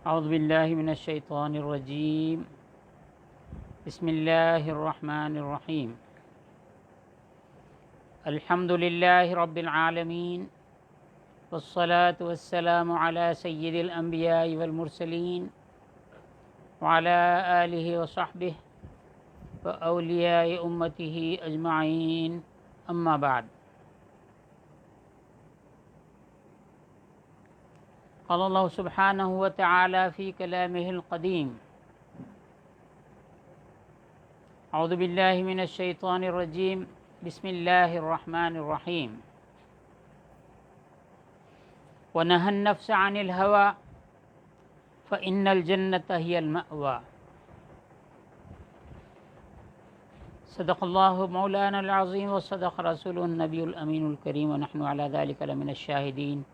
اعوذ باللہ من الشیطان الرجیم بسم اللہ الرحمن الرحیم الحمد للہ رب العالمین والصلاة والسلام علی سید الانبیاء والمرسلین وعلی آلہ وصحبہ واولیاء امتہ اجمعین اما بعد. قال اللہ سبحانہ وتعالی فی کلامہ القدیم اعوذ باللہ من الشیطان الرجیم بسم اللہ الرحمن الرحیم وَنَهَى النَّفْسَ عَنِ الْهَوَىٰ فَإِنَّ الْجَنَّةَ هِيَ الْمَأْوَىٰ. صدق اللہ مولانا العظیم وصدق رسول النبی الامین الکریم ونحن علی ذلک لمن الشاہدین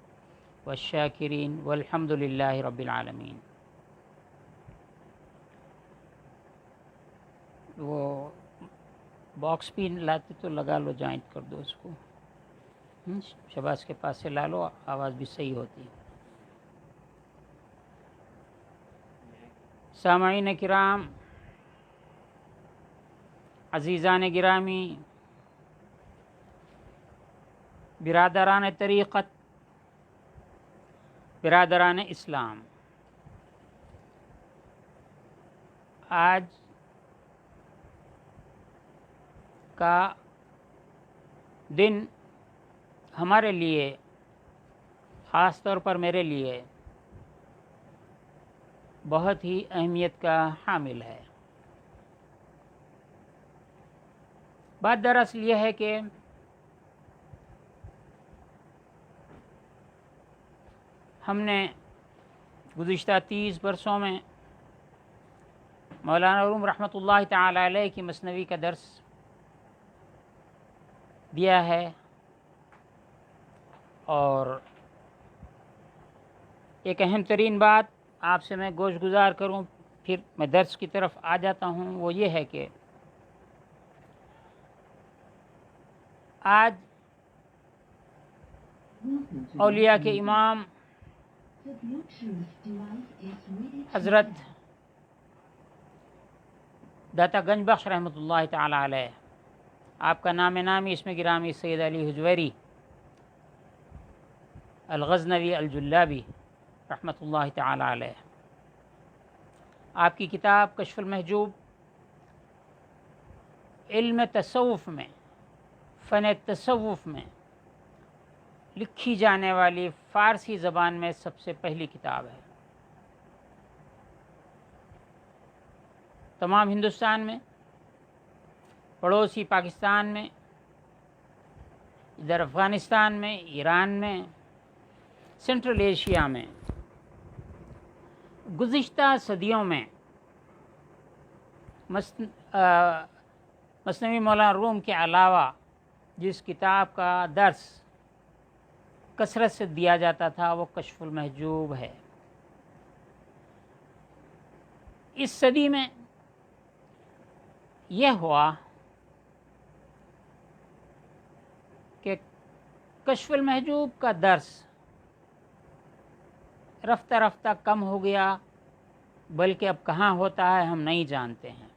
والشاکرین والحمد للہ رب العالمین. وہ باکس بھی لاتے تو لگا لو، جوائنٹ کر دو اس کو. شہباز کے پاس سے لا لو، آواز بھی صحیح ہوتی. سامعین کرام، عزیزان گرامی، برادران طریقت، برادران اسلام، آج کا دن ہمارے لیے، خاص طور پر میرے لیے، بہت ہی اہمیت کا حامل ہے. بات دراصل یہ ہے کہ ہم نے گزشتہ 30 برسوں میں مولانا روم رحمۃ اللہ تعالی علیہ کی مثنوی کا درس دیا ہے، اور ایک اہم ترین بات آپ سے میں گوش گزار کروں، پھر میں درس کی طرف آ جاتا ہوں، وہ یہ ہے کہ آج اولیاء کے امام حضرت داتا گنج بخش رحمۃ اللہ تعالی علیہ، آپ کا نام نامی اسم گرامی سید علی حجویری الغزنوی الجلابی رحمۃ اللہ تعالی علیہ، آپ کی کتاب کشف المحجوب علم تصوف میں، فن تصوف میں لکھی جانے والی فارسی زبان میں سب سے پہلی کتاب ہے. تمام ہندوستان میں، پڑوسی پاکستان میں، ادھر افغانستان میں، ایران میں، سینٹرل ایشیا میں گزشتہ صدیوں میں مثنوی مولانا روم کے علاوہ جس کتاب کا درس کثرت سے دیا جاتا تھا وہ کشف المحجوب ہے. اس صدی میں یہ ہوا کہ کشف المحجوب کا درس رفتہ رفتہ کم ہو گیا، بلکہ اب کہاں ہوتا ہے ہم نہیں جانتے ہیں.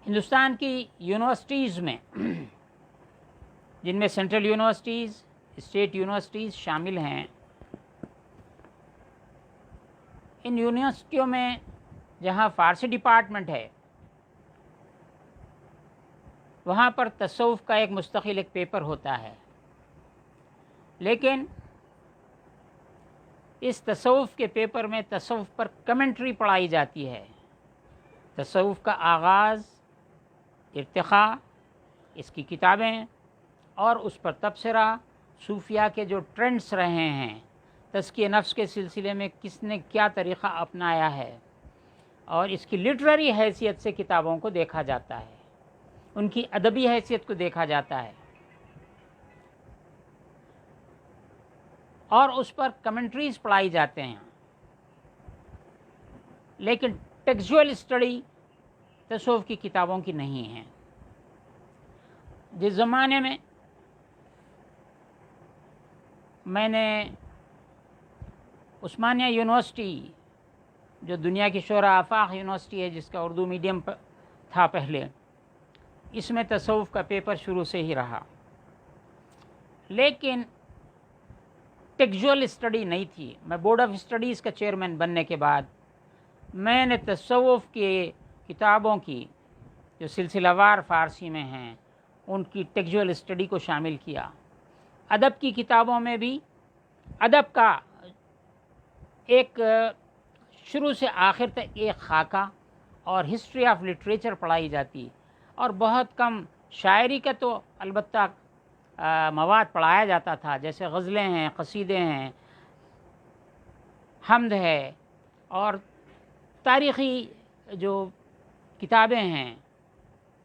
ہندوستان کی یونیورسٹیز میں، جن میں سینٹرل یونیورسٹیز، اسٹیٹ یونیورسٹیز شامل ہیں، ان یونیورسٹیوں میں جہاں فارسی ڈپارٹمنٹ ہے، وہاں پر تصوف کا ایک مستقل ایک پیپر ہوتا ہے، لیکن اس تصوف کے پیپر میں تصوف پر کمنٹری پڑھائی جاتی ہے. تصوف کا آغاز، ارتقاء، اس کی کتابیں اور اس پر تبصرہ، صوفیہ کے جو ٹرینڈس رہے ہیں، تزکیہ نفس کے سلسلے میں کس نے کیا طریقہ اپنایا ہے، اور اس کی لٹریری حیثیت سے کتابوں کو دیکھا جاتا ہے، ان کی ادبی حیثیت کو دیکھا جاتا ہے، اور اس پر کمنٹریز پڑھائی جاتے ہیں. لیکن ٹیکسچوئل اسٹڈی تصوف کی کتابوں کی نہیں ہے. جس زمانے میں نے عثمانیہ یونیورسٹی جو دنیا کی شعراء آفاق یونیورسٹی ہے، جس کا اردو میڈیم تھا پہلے، اس میں تصوف کا پیپر شروع سے ہی رہا، لیکن ٹیکسچوئل اسٹڈی نہیں تھی۔ میں بورڈ آف اسٹڈیز کا چیئرمین بننے کے بعد میں نے تصوف کی کتابوں کی جو سلسلہ وار فارسی میں ہیں ان کی ٹیکسچوئل اسٹڈی کو شامل کیا۔ ادب کی کتابوں میں بھی ادب کا ایک شروع سے آخر تک ایک خاکہ اور ہسٹری آف لٹریچر پڑھائی جاتی، اور بہت کم شاعری کا تو البتہ مواد پڑھایا جاتا تھا، جیسے غزلیں ہیں، قصیدے ہیں، حمد ہے، اور تاریخی جو کتابیں ہیں،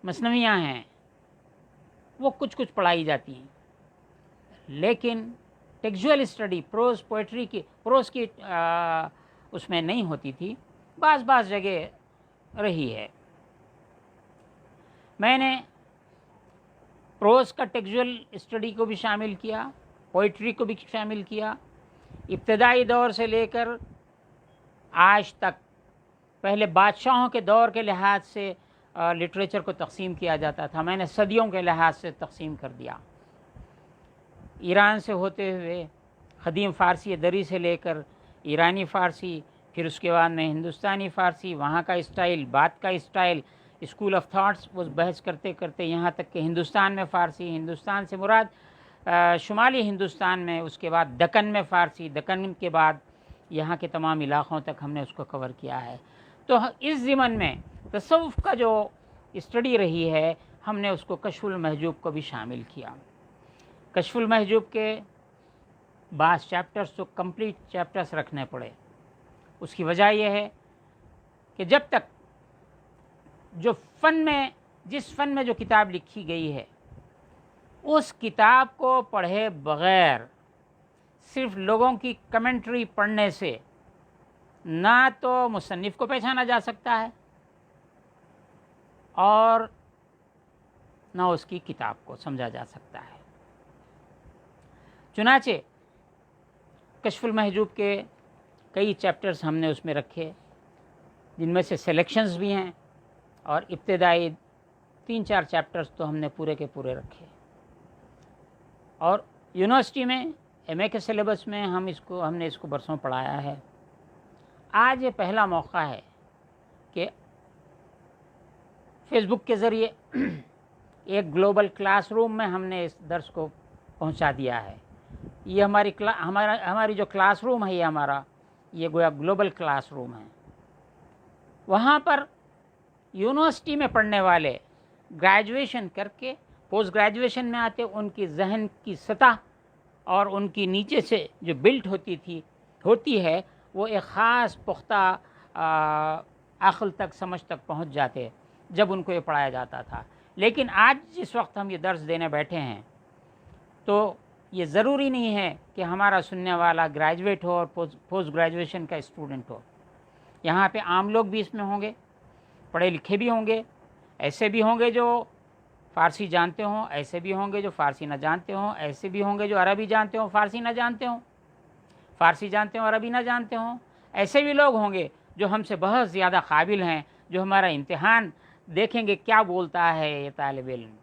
مثنویاں ہیں، وہ کچھ پڑھائی جاتی ہیں۔ لیکن ٹیکسچوئل اسٹڈی پروز کی اس میں نہیں ہوتی تھی، بعض جگہ رہی ہے۔ میں نے پروز کا ٹیکسچوئل اسٹڈی کو بھی شامل کیا، پوئٹری کو بھی شامل کیا، ابتدائی دور سے لے کر آج تک۔ پہلے بادشاہوں کے دور کے لحاظ سے لٹریچر کو تقسیم کیا جاتا تھا، میں نے صدیوں کے لحاظ سے تقسیم کر دیا، ایران سے ہوتے ہوئے قدیم فارسی دری سے لے کر ایرانی فارسی، پھر اس کے بعد میں ہندوستانی فارسی، وہاں کا اسٹائل، بات کا اسٹائل، اسکول آف تھاٹس، وہ بحث کرتے کرتے یہاں تک کہ ہندوستان میں فارسی، ہندوستان سے مراد شمالی ہندوستان میں، اس کے بعد دکن میں فارسی، دکن کے بعد یہاں کے تمام علاقوں تک ہم نے اس کو کور کیا ہے۔ تو اس ضمن میں تصوف کا جو اسٹڈی رہی ہے، ہم نے اس کو کشف المحجوب کو بھی شامل کیا۔ کشف المحجوب کے بعض چیپٹرز تو کمپلیٹ چیپٹرز رکھنے پڑے۔ اس کی وجہ یہ ہے کہ جب تک جس فن میں جو کتاب لکھی گئی ہے، اس کتاب کو پڑھے بغیر صرف لوگوں کی کمنٹری پڑھنے سے نہ تو مصنف کو پہچانا جا سکتا ہے اور نہ اس کی کتاب کو سمجھا جا سکتا ہے۔ چنانچہ کشف المحجوب کے کئی چیپٹرز ہم نے اس میں رکھے، جن میں سے سلیکشنز بھی ہیں، اور ابتدائی 3-4 چیپٹرز تو ہم نے پورے کے پورے رکھے۔ اور یونیورسٹی میں ایم اے کے سلیبس میں ہم نے اس کو برسوں پڑھایا ہے۔ آج یہ پہلا موقع ہے کہ فیس بک کے ذریعے ایک گلوبل کلاس روم میں ہم نے اس درس کو پہنچا دیا ہے۔ یہ ہماری جو کلاس روم ہے، یہ گویا گلوبل کلاس روم ہے۔ وہاں پر یونیورسٹی میں پڑھنے والے گریجویشن کر کے پوسٹ گریجویشن میں آتے، ان کی ذہن کی سطح اور ان کی نیچے سے جو بلٹ ہوتی ہے وہ ایک خاص پختہ عقل تک، سمجھ تک پہنچ جاتے جب ان کو یہ پڑھایا جاتا تھا۔ لیکن آج جس وقت ہم یہ درس دینے بیٹھے ہیں تو یہ ضروری نہیں ہے کہ ہمارا سننے والا گریجویٹ ہو اور پوسٹ گریجویشن کا اسٹوڈنٹ ہو۔ یہاں پہ عام لوگ بھی اس میں ہوں گے، پڑھے لکھے بھی ہوں گے، ایسے بھی ہوں گے جو فارسی جانتے ہوں، ایسے بھی ہوں گے جو فارسی نہ جانتے ہوں، ایسے بھی ہوں گے جو عربی جانتے ہوں فارسی نہ جانتے ہوں، فارسی جانتے ہوں عربی نہ جانتے ہوں، ایسے بھی لوگ ہوں گے جو ہم سے بہت زیادہ قابل ہیں، جو ہمارا امتحان دیکھیں گے کیا بولتا ہے یہ طالب علم،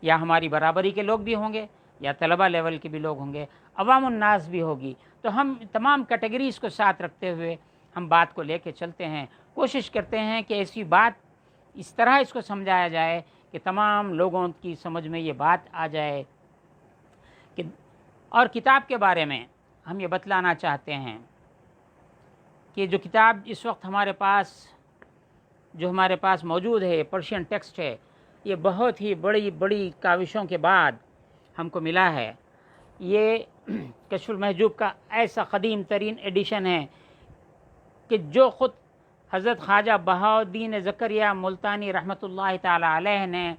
یا ہماری برابری کے لوگ بھی ہوں گے، یا طلبہ لیول کے بھی لوگ ہوں گے، عوام الناس بھی ہوگی۔ تو ہم تمام کیٹیگریز کو ساتھ رکھتے ہوئے ہم بات کو لے کے چلتے ہیں، کوشش کرتے ہیں کہ ایسی بات اس طرح اس کو سمجھایا جائے کہ تمام لوگوں کی سمجھ میں یہ بات آ جائے کہ۔ اور کتاب کے بارے میں ہم یہ بتلانا چاہتے ہیں کہ جو کتاب اس وقت ہمارے پاس موجود ہے، پرشین ٹیکسٹ ہے، یہ بہت ہی بڑی کاوشوں کے بعد ہم کو ملا ہے۔ یہ کشف المحجوب کا ایسا قدیم ترین ایڈیشن ہے کہ جو خود حضرت خواجہ بہاؤالدین زکریا ملتانی رحمۃ اللہ تعالی علیہ نے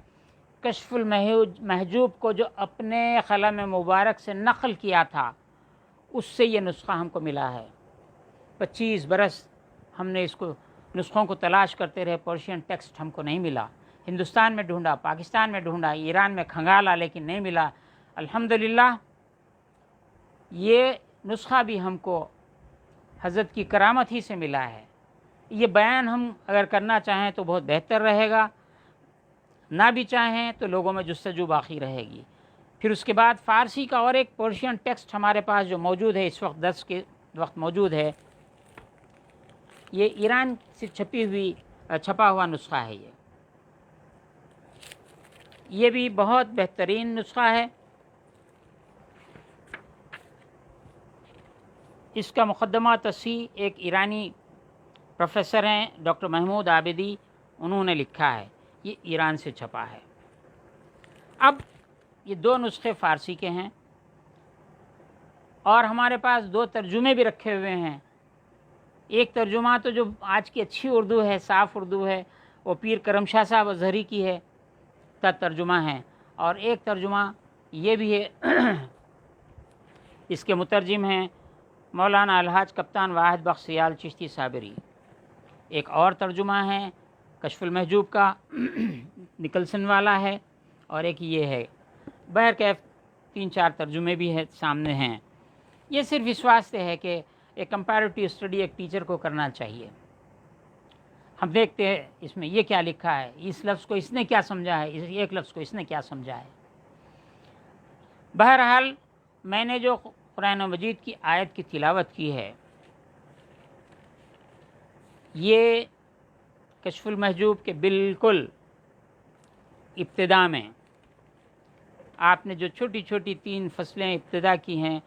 کشف المحجوب کو جو اپنے قلم مبارک سے نقل کیا تھا، اس سے یہ نسخہ ہم کو ملا ہے۔ 25 برس ہم نے اس کو نسخوں کو تلاش کرتے رہے، پرشین ٹیکسٹ ہم کو نہیں ملا، ہندوستان میں ڈھونڈا، پاکستان میں ڈھونڈا، ایران میں کھنگالا، لیکن نہیں ملا۔ الحمدللہ یہ نسخہ بھی ہم کو حضرت کی کرامت ہی سے ملا ہے۔ یہ بیان ہم اگر کرنا چاہیں تو بہت بہتر رہے گا، نہ بھی چاہیں تو لوگوں میں جستجو باقی رہے گی۔ پھر اس کے بعد فارسی کا اور ایک پرشین ٹیکسٹ ہمارے پاس جو موجود ہے، اس وقت درس کے وقت موجود ہے، یہ ایران سے چھپا ہوا نسخہ ہے۔ یہ بھی بہت بہترین نسخہ ہے۔ اس کا مقدمہ تصحیح ایک ایرانی پروفیسر ہیں ڈاکٹر محمود عابدی، انہوں نے لکھا ہے، یہ ایران سے چھپا ہے۔ اب یہ 2 نسخے فارسی کے ہیں اور ہمارے پاس 2 ترجمے بھی رکھے ہوئے ہیں۔ ایک ترجمہ تو جو آج کی اچھی اردو ہے، صاف اردو ہے، وہ پیر کرم شاہ صاحب ازہری کی ہے، ترجمہ ہے، اور ایک ترجمہ یہ بھی ہے، اس کے مترجم ہیں مولانا الحاج کپتان واحد بخش سیال چشتی صابری۔ ایک اور ترجمہ ہے کشف المحجوب کا، نکلسن والا ہے، اور ایک یہ ہے۔ بہرکیف 3-4 ترجمے بھی ہے سامنے ہیں۔ یہ صرف اس واسطے ہے کہ ایک کمپیریٹیو اسٹڈی ایک ٹیچر کو کرنا چاہیے۔ ہم دیکھتے ہیں اس میں یہ کیا لکھا ہے، اس لفظ کو اس نے کیا سمجھا ہے، اس ایک لفظ کو اس نے کیا سمجھا ہے۔ بہرحال میں نے جو قرآن مجید کی آیت کی تلاوت کی ہے، یہ کشف المحجوب کے بالکل ابتدا میں آپ نے جو چھوٹی چھوٹی 3 فصلیں ابتدا کی ہیں،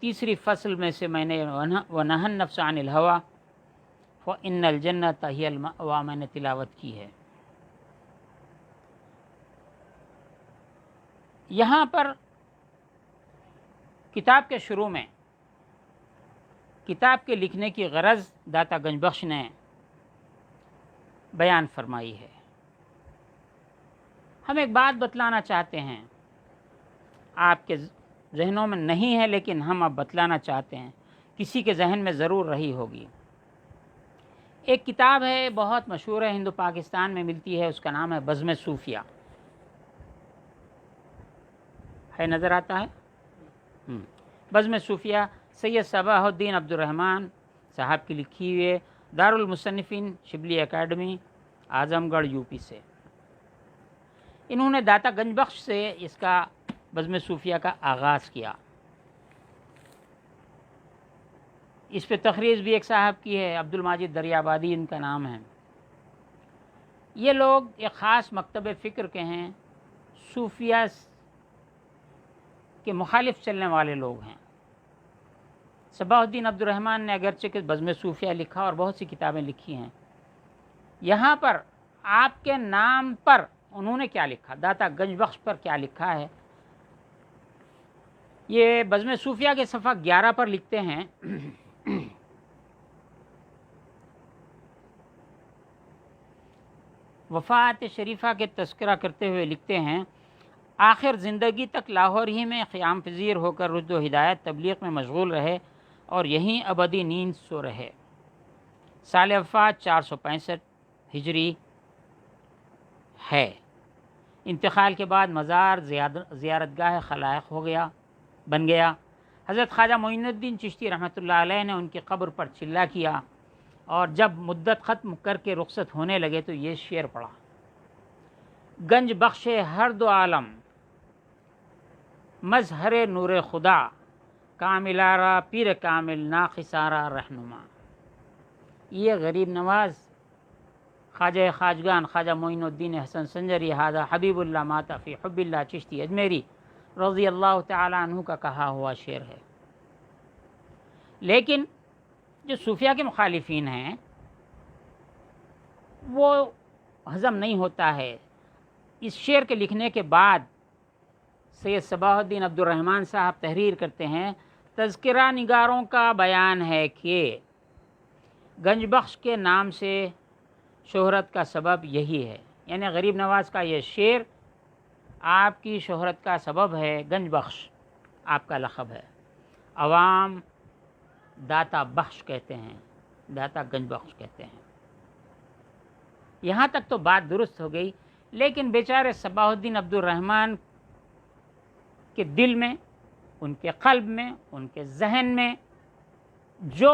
تیسری فصل میں سے میں نے وَنَهَى النَّفْسَ عَنِ الْهَوَىٰ فَإِنَّ الْجَنَّةَ هِيَ الْمَأْوَىٰ میں نے تلاوت کی ہے۔ یہاں پر کتاب کے شروع میں کتاب کے لکھنے کی غرض داتا گنج بخش نے بیان فرمائی ہے۔ ہم ایک بات بتلانا چاہتے ہیں، آپ کے ذہنوں میں نہیں ہے لیکن ہم اب بتلانا چاہتے ہیں، کسی کے ذہن میں ضرور رہی ہوگی۔ ایک کتاب ہے، بہت مشہور ہے، ہندو پاکستان میں ملتی ہے، اس کا نام ہے بزم صوفیہ۔ ہے نظر آتا ہے؟ بزم صوفیہ سید صباح الدین عبد الرحمن صاحب کی لکھی ہوئی، دارالمصنفین شبلی اکیڈمی اعظم گڑھ یوپی سے۔ انہوں نے داتا گنج بخش سے اس کا بزم صوفیہ کا آغاز کیا۔ اس پہ تخریج بھی ایک صاحب کی ہے، عبد الماجد دریابادی ان کا نام ہے۔ یہ لوگ ایک خاص مکتب فکر کے ہیں، صوفیہ کے مخالف چلنے والے لوگ ہیں۔ صباح الدین عبد الرحمن نے اگرچہ کہ بزم صوفیہ لکھا اور بہت سی کتابیں لکھی ہیں، یہاں پر آپ کے نام پر انہوں نے کیا لکھا، داتا گنج بخش پر کیا لکھا ہے، یہ بزم صوفیہ کے صفحہ 11 پر لکھتے ہیں۔ وفات شریفہ کے تذکرہ کرتے ہوئے لکھتے ہیں، آخر زندگی تک لاہور ہی میں قیام پذیر ہو کر رشد و ہدایت تبلیغ میں مشغول رہے اور یہیں ابدی نیند سو رہے۔ سال وفات 465 ہجری ہے۔ انتقال کے بعد مزار زیارتگاہ خلائق بن گیا۔ حضرت خواجہ معین الدین چشتی رحمۃ اللہ علیہ نے ان کی قبر پر چلا کیا، اور جب مدت ختم کر کے رخصت ہونے لگے تو یہ شعر پڑھا، گنج بخش ہر دو عالم مظہر نور خدا، کاملارا پیر کامل ناقصارا رہنما۔ یہ غریب نواز خواجہ خواجگان خواجہ معین الدین حسن سنجری ہادہ حبیب اللہ ماتا فی حب اللہ چشتی اجمیری رضی اللہ تعالیٰ عنہ کا کہا ہوا شعر ہے۔ لیکن جو صوفیہ کے مخالفین ہیں وہ ہضم نہیں ہوتا ہے۔ اس شعر کے لکھنے کے بعد سید صباح الدین عبد الرحمن صاحب تحریر کرتے ہیں، تذکرہ نگاروں کا بیان ہے کہ گنج بخش کے نام سے شہرت کا سبب یہی ہے، یعنی غریب نواز کا یہ شعر آپ کی شہرت کا سبب ہے، گنج بخش آپ کا لقب ہے۔ عوام داتا بخش کہتے ہیں، داتا گنج بخش کہتے ہیں۔ یہاں تک تو بات درست ہو گئی، لیکن بیچارے صباح الدین عبد الرحمن کے دل میں، ان کے قلب میں، ان کے ذہن میں جو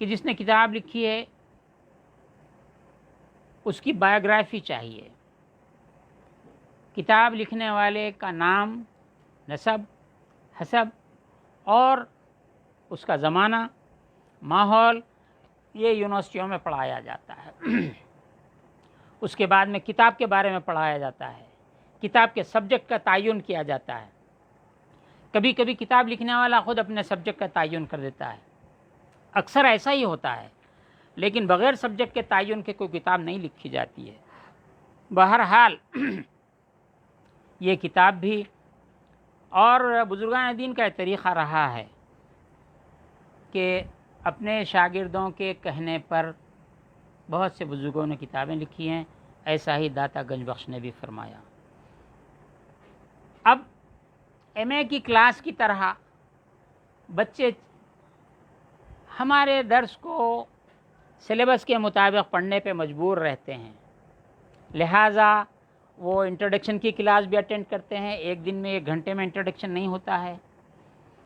کہ جس نے کتاب لکھی ہے اس کی بایوگرافی چاہیے، کتاب لکھنے والے کا نام، نسب، حسب اور اس کا زمانہ، ماحول، یہ یونیورسٹیوں میں پڑھایا جاتا ہے۔ اس کے بعد میں کتاب کے بارے میں پڑھایا جاتا ہے، کتاب کے سبجیکٹ کا تعین کیا جاتا ہے۔ کبھی کبھی کتاب لکھنے والا خود اپنے سبجیکٹ کا تعین کر دیتا ہے، اکثر ایسا ہی ہوتا ہے، لیکن بغیر سبجیکٹ کے تعین کے کوئی کتاب نہیں لکھی جاتی ہے۔ بہرحال یہ کتاب بھی اور بزرگان دین کا طریقہ رہا ہے کہ اپنے شاگردوں کے کہنے پر بہت سے بزرگوں نے کتابیں لکھی ہیں، ایسا ہی داتا گنج بخش نے بھی فرمایا۔ اب ایم اے کی کلاس کی طرح بچے ہمارے درس کو سلیبس کے مطابق پڑھنے پہ مجبور رہتے ہیں، لہٰذا وہ انٹروڈکشن کی کلاس بھی اٹینڈ کرتے ہیں۔ ایک دن میں 1 گھنٹے میں انٹروڈکشن نہیں ہوتا ہے،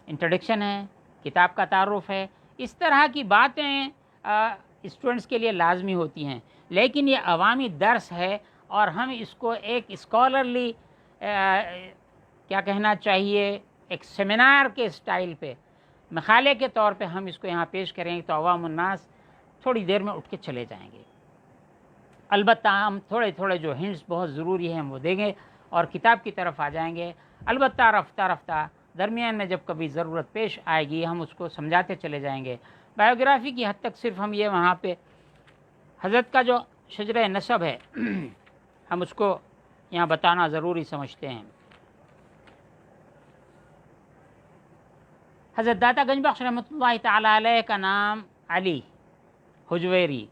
انٹروڈکشن ہے، کتاب کا تعارف ہے، اس طرح کی باتیں اسٹوڈنٹس کے لیے لازمی ہوتی ہیں، لیکن یہ عوامی درس ہے اور ہم اس کو ایک اسکالرلی کیا کہنا چاہیے، ایک سیمینار کے اسٹائل پہ، مقالے کے طور پہ ہم اس کو یہاں پیش کریں گے تو عوام الناس تھوڑی دیر میں اٹھ کے چلے جائیں گے۔ البتہ ہم تھوڑے تھوڑے جو ہنٹس بہت ضروری ہیں وہ دیں گے اور کتاب کی طرف آ جائیں گے۔ البتہ رفتہ رفتہ درمیان میں جب کبھی ضرورت پیش آئے گی ہم اس کو سمجھاتے چلے جائیں گے۔ بایوگرافی کی حد تک صرف ہم یہ وہاں پہ حضرت کا جو شجرہ نسب ہے ہم اس کو یہاں بتانا ضروری سمجھتے ہیں۔ حضرت داتا گنج بخش رحمۃ اللہ تعالی علیہ کا نام علی حجویری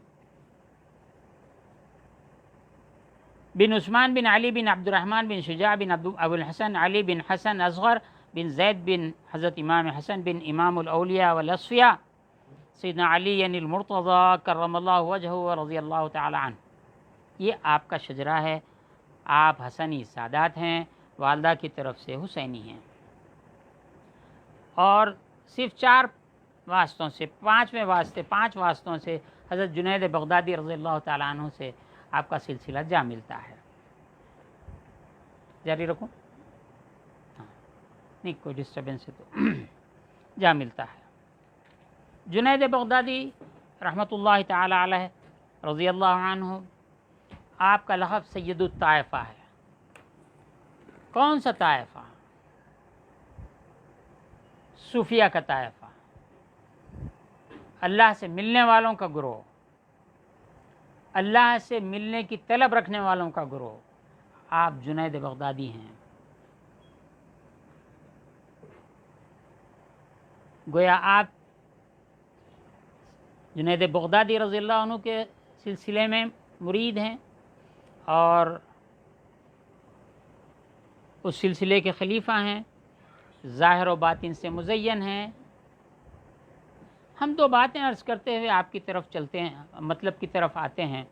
بن عثمان بن علی بن عبد الرحمن بن شجاع بن ابو الحسن علی بن حسن اصغر بن زید بن حضرت امام حسن بن امام الاولیاء والاصفیاء سیدنا علی یعنی المرتضی کرم اللہ وجہہ و رضی اللہ تعالی عنہ، یہ آپ کا شجرہ ہے۔ آپ حسنی سادات ہیں، والدہ کی طرف سے حسینی ہیں، اور صرف 4 واسطوں سے 5 واسطوں سے حضرت جنید بغدادی رضی اللہ تعالیٰ عنہ سے آپ کا سلسلہ جا ملتا ہے۔ جاری رکھوں؟ ہاں نہیں کوئی ڈسٹربنس ہے تو جا ملتا ہے۔ جنید بغدادی رحمۃ اللہ تعالی علیہ رضی اللہ عنہ، آپ کا لقب سید الطائفہ ہے۔ کون سا طائفہ؟ صوفیہ کا طائفہ، اللہ سے ملنے والوں کا گروہ، اللہ سے ملنے کی طلب رکھنے والوں کا گروہ۔ آپ جنید بغدادی ہیں۔ گویا آپ جنید بغدادی رضی اللہ عنہ کے سلسلے میں مرید ہیں اور اس سلسلے کے خلیفہ ہیں، ظاہر و باطن سے مزین ہیں۔ ہم 2 باتیں عرض کرتے ہوئے آپ کی طرف چلتے ہیں، مطلب کی طرف آتے ہیں۔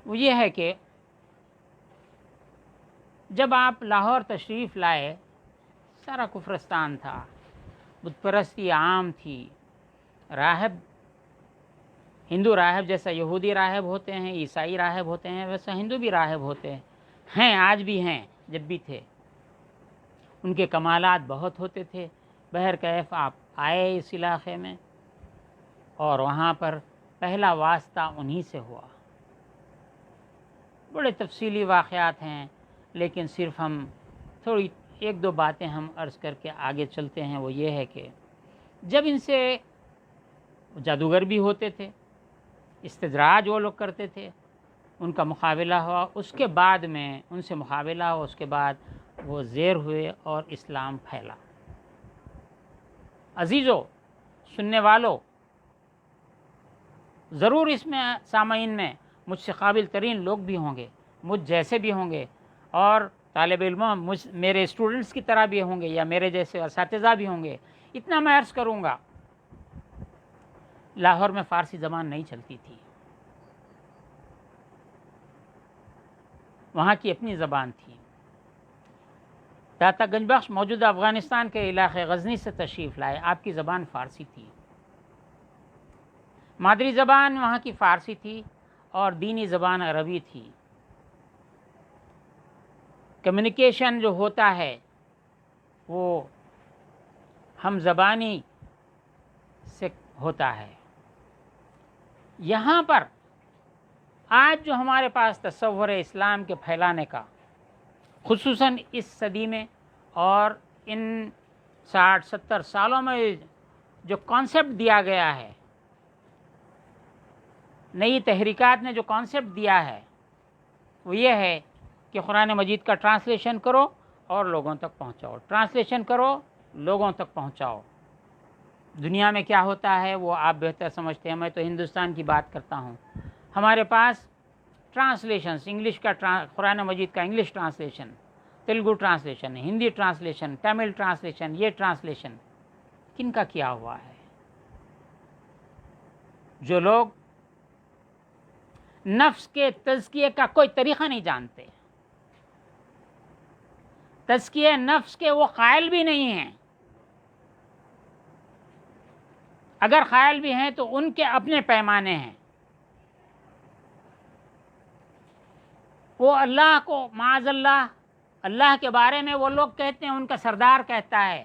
وہ یہ ہے کہ جب آپ لاہور تشریف لائے سارا کفرستان تھا، بت پرستی عام تھی، راہب ہندو راہب جیسا یہودی راہب ہوتے ہیں، عیسائی راہب ہوتے ہیں، ویسا ہندو بھی راہب ہوتے ہیں، آج بھی ہیں، جب بھی تھے۔ ان کے کمالات بہت ہوتے تھے۔ بہرکیف آپ آئے اس علاقے میں اور وہاں پر پہلا واسطہ انہی سے ہوا۔ بڑے تفصیلی واقعات ہیں، لیکن صرف ہم تھوڑی 1-2 باتیں ہم عرض کر کے آگے چلتے ہیں۔ وہ یہ ہے کہ جب ان سے جادوگر بھی ہوتے تھے، استدراج وہ لوگ کرتے تھے، ان کا مقابلہ ہوا، اس کے بعد میں ان سے مقابلہ ہوا، اس کے بعد وہ زیر ہوئے اور اسلام پھیلا۔ عزیزو، سننے والو، ضرور اس میں سامعین میں مجھ سے قابل ترین لوگ بھی ہوں گے، مجھ جیسے بھی ہوں گے، اور طالب علموں میرے اسٹوڈنٹس کی طرح بھی ہوں گے، یا میرے جیسے اساتذہ بھی ہوں گے۔ اتنا میں عرض کروں گا، لاہور میں فارسی زبان نہیں چلتی تھی، وہاں کی اپنی زبان تھی۔ داتا گنج بخش موجودہ افغانستان کے علاقے غزنی سے تشریف لائے، آپ کی زبان فارسی تھی۔ مادری زبان وہاں کی فارسی تھی اور دینی زبان عربی تھی. کمیونیکیشن جو ہوتا ہے وہ ہم زبانی سے ہوتا ہے. یہاں پر آج جو ہمارے پاس تصور ہے اسلام کے پھیلانے کا، خصوصاً اس صدی میں اور ان 60-70 سالوں میں جو کانسیپٹ دیا گیا ہے، نئی تحریکات نے جو کانسیپٹ دیا ہے وہ یہ ہے کہ قرآن مجید کا ٹرانسلیشن کرو اور لوگوں تک پہنچاؤ، ٹرانسلیشن کرو لوگوں تک پہنچاؤ. دنیا میں کیا ہوتا ہے وہ آپ بہتر سمجھتے ہیں. میں تو ہندوستان کی بات کرتا ہوں. ہمارے پاس ٹرانسلیشنس، انگلش کا قرآن مجید کا English translation, Telugu translation, Hindi translation, Tamil translation, یہ ٹرانسلیشن کن کا کیا ہوا ہے؟ جو لوگ نفس کے تزکیے کا کوئی طریقہ نہیں جانتے، تزکیے نفس کے وہ قائل بھی نہیں ہیں، اگر قائل بھی ہیں تو ان کے اپنے پیمانے ہیں. وہ اللہ کو معاذ اللہ کے بارے میں وہ لوگ کہتے ہیں، ان کا سردار کہتا ہے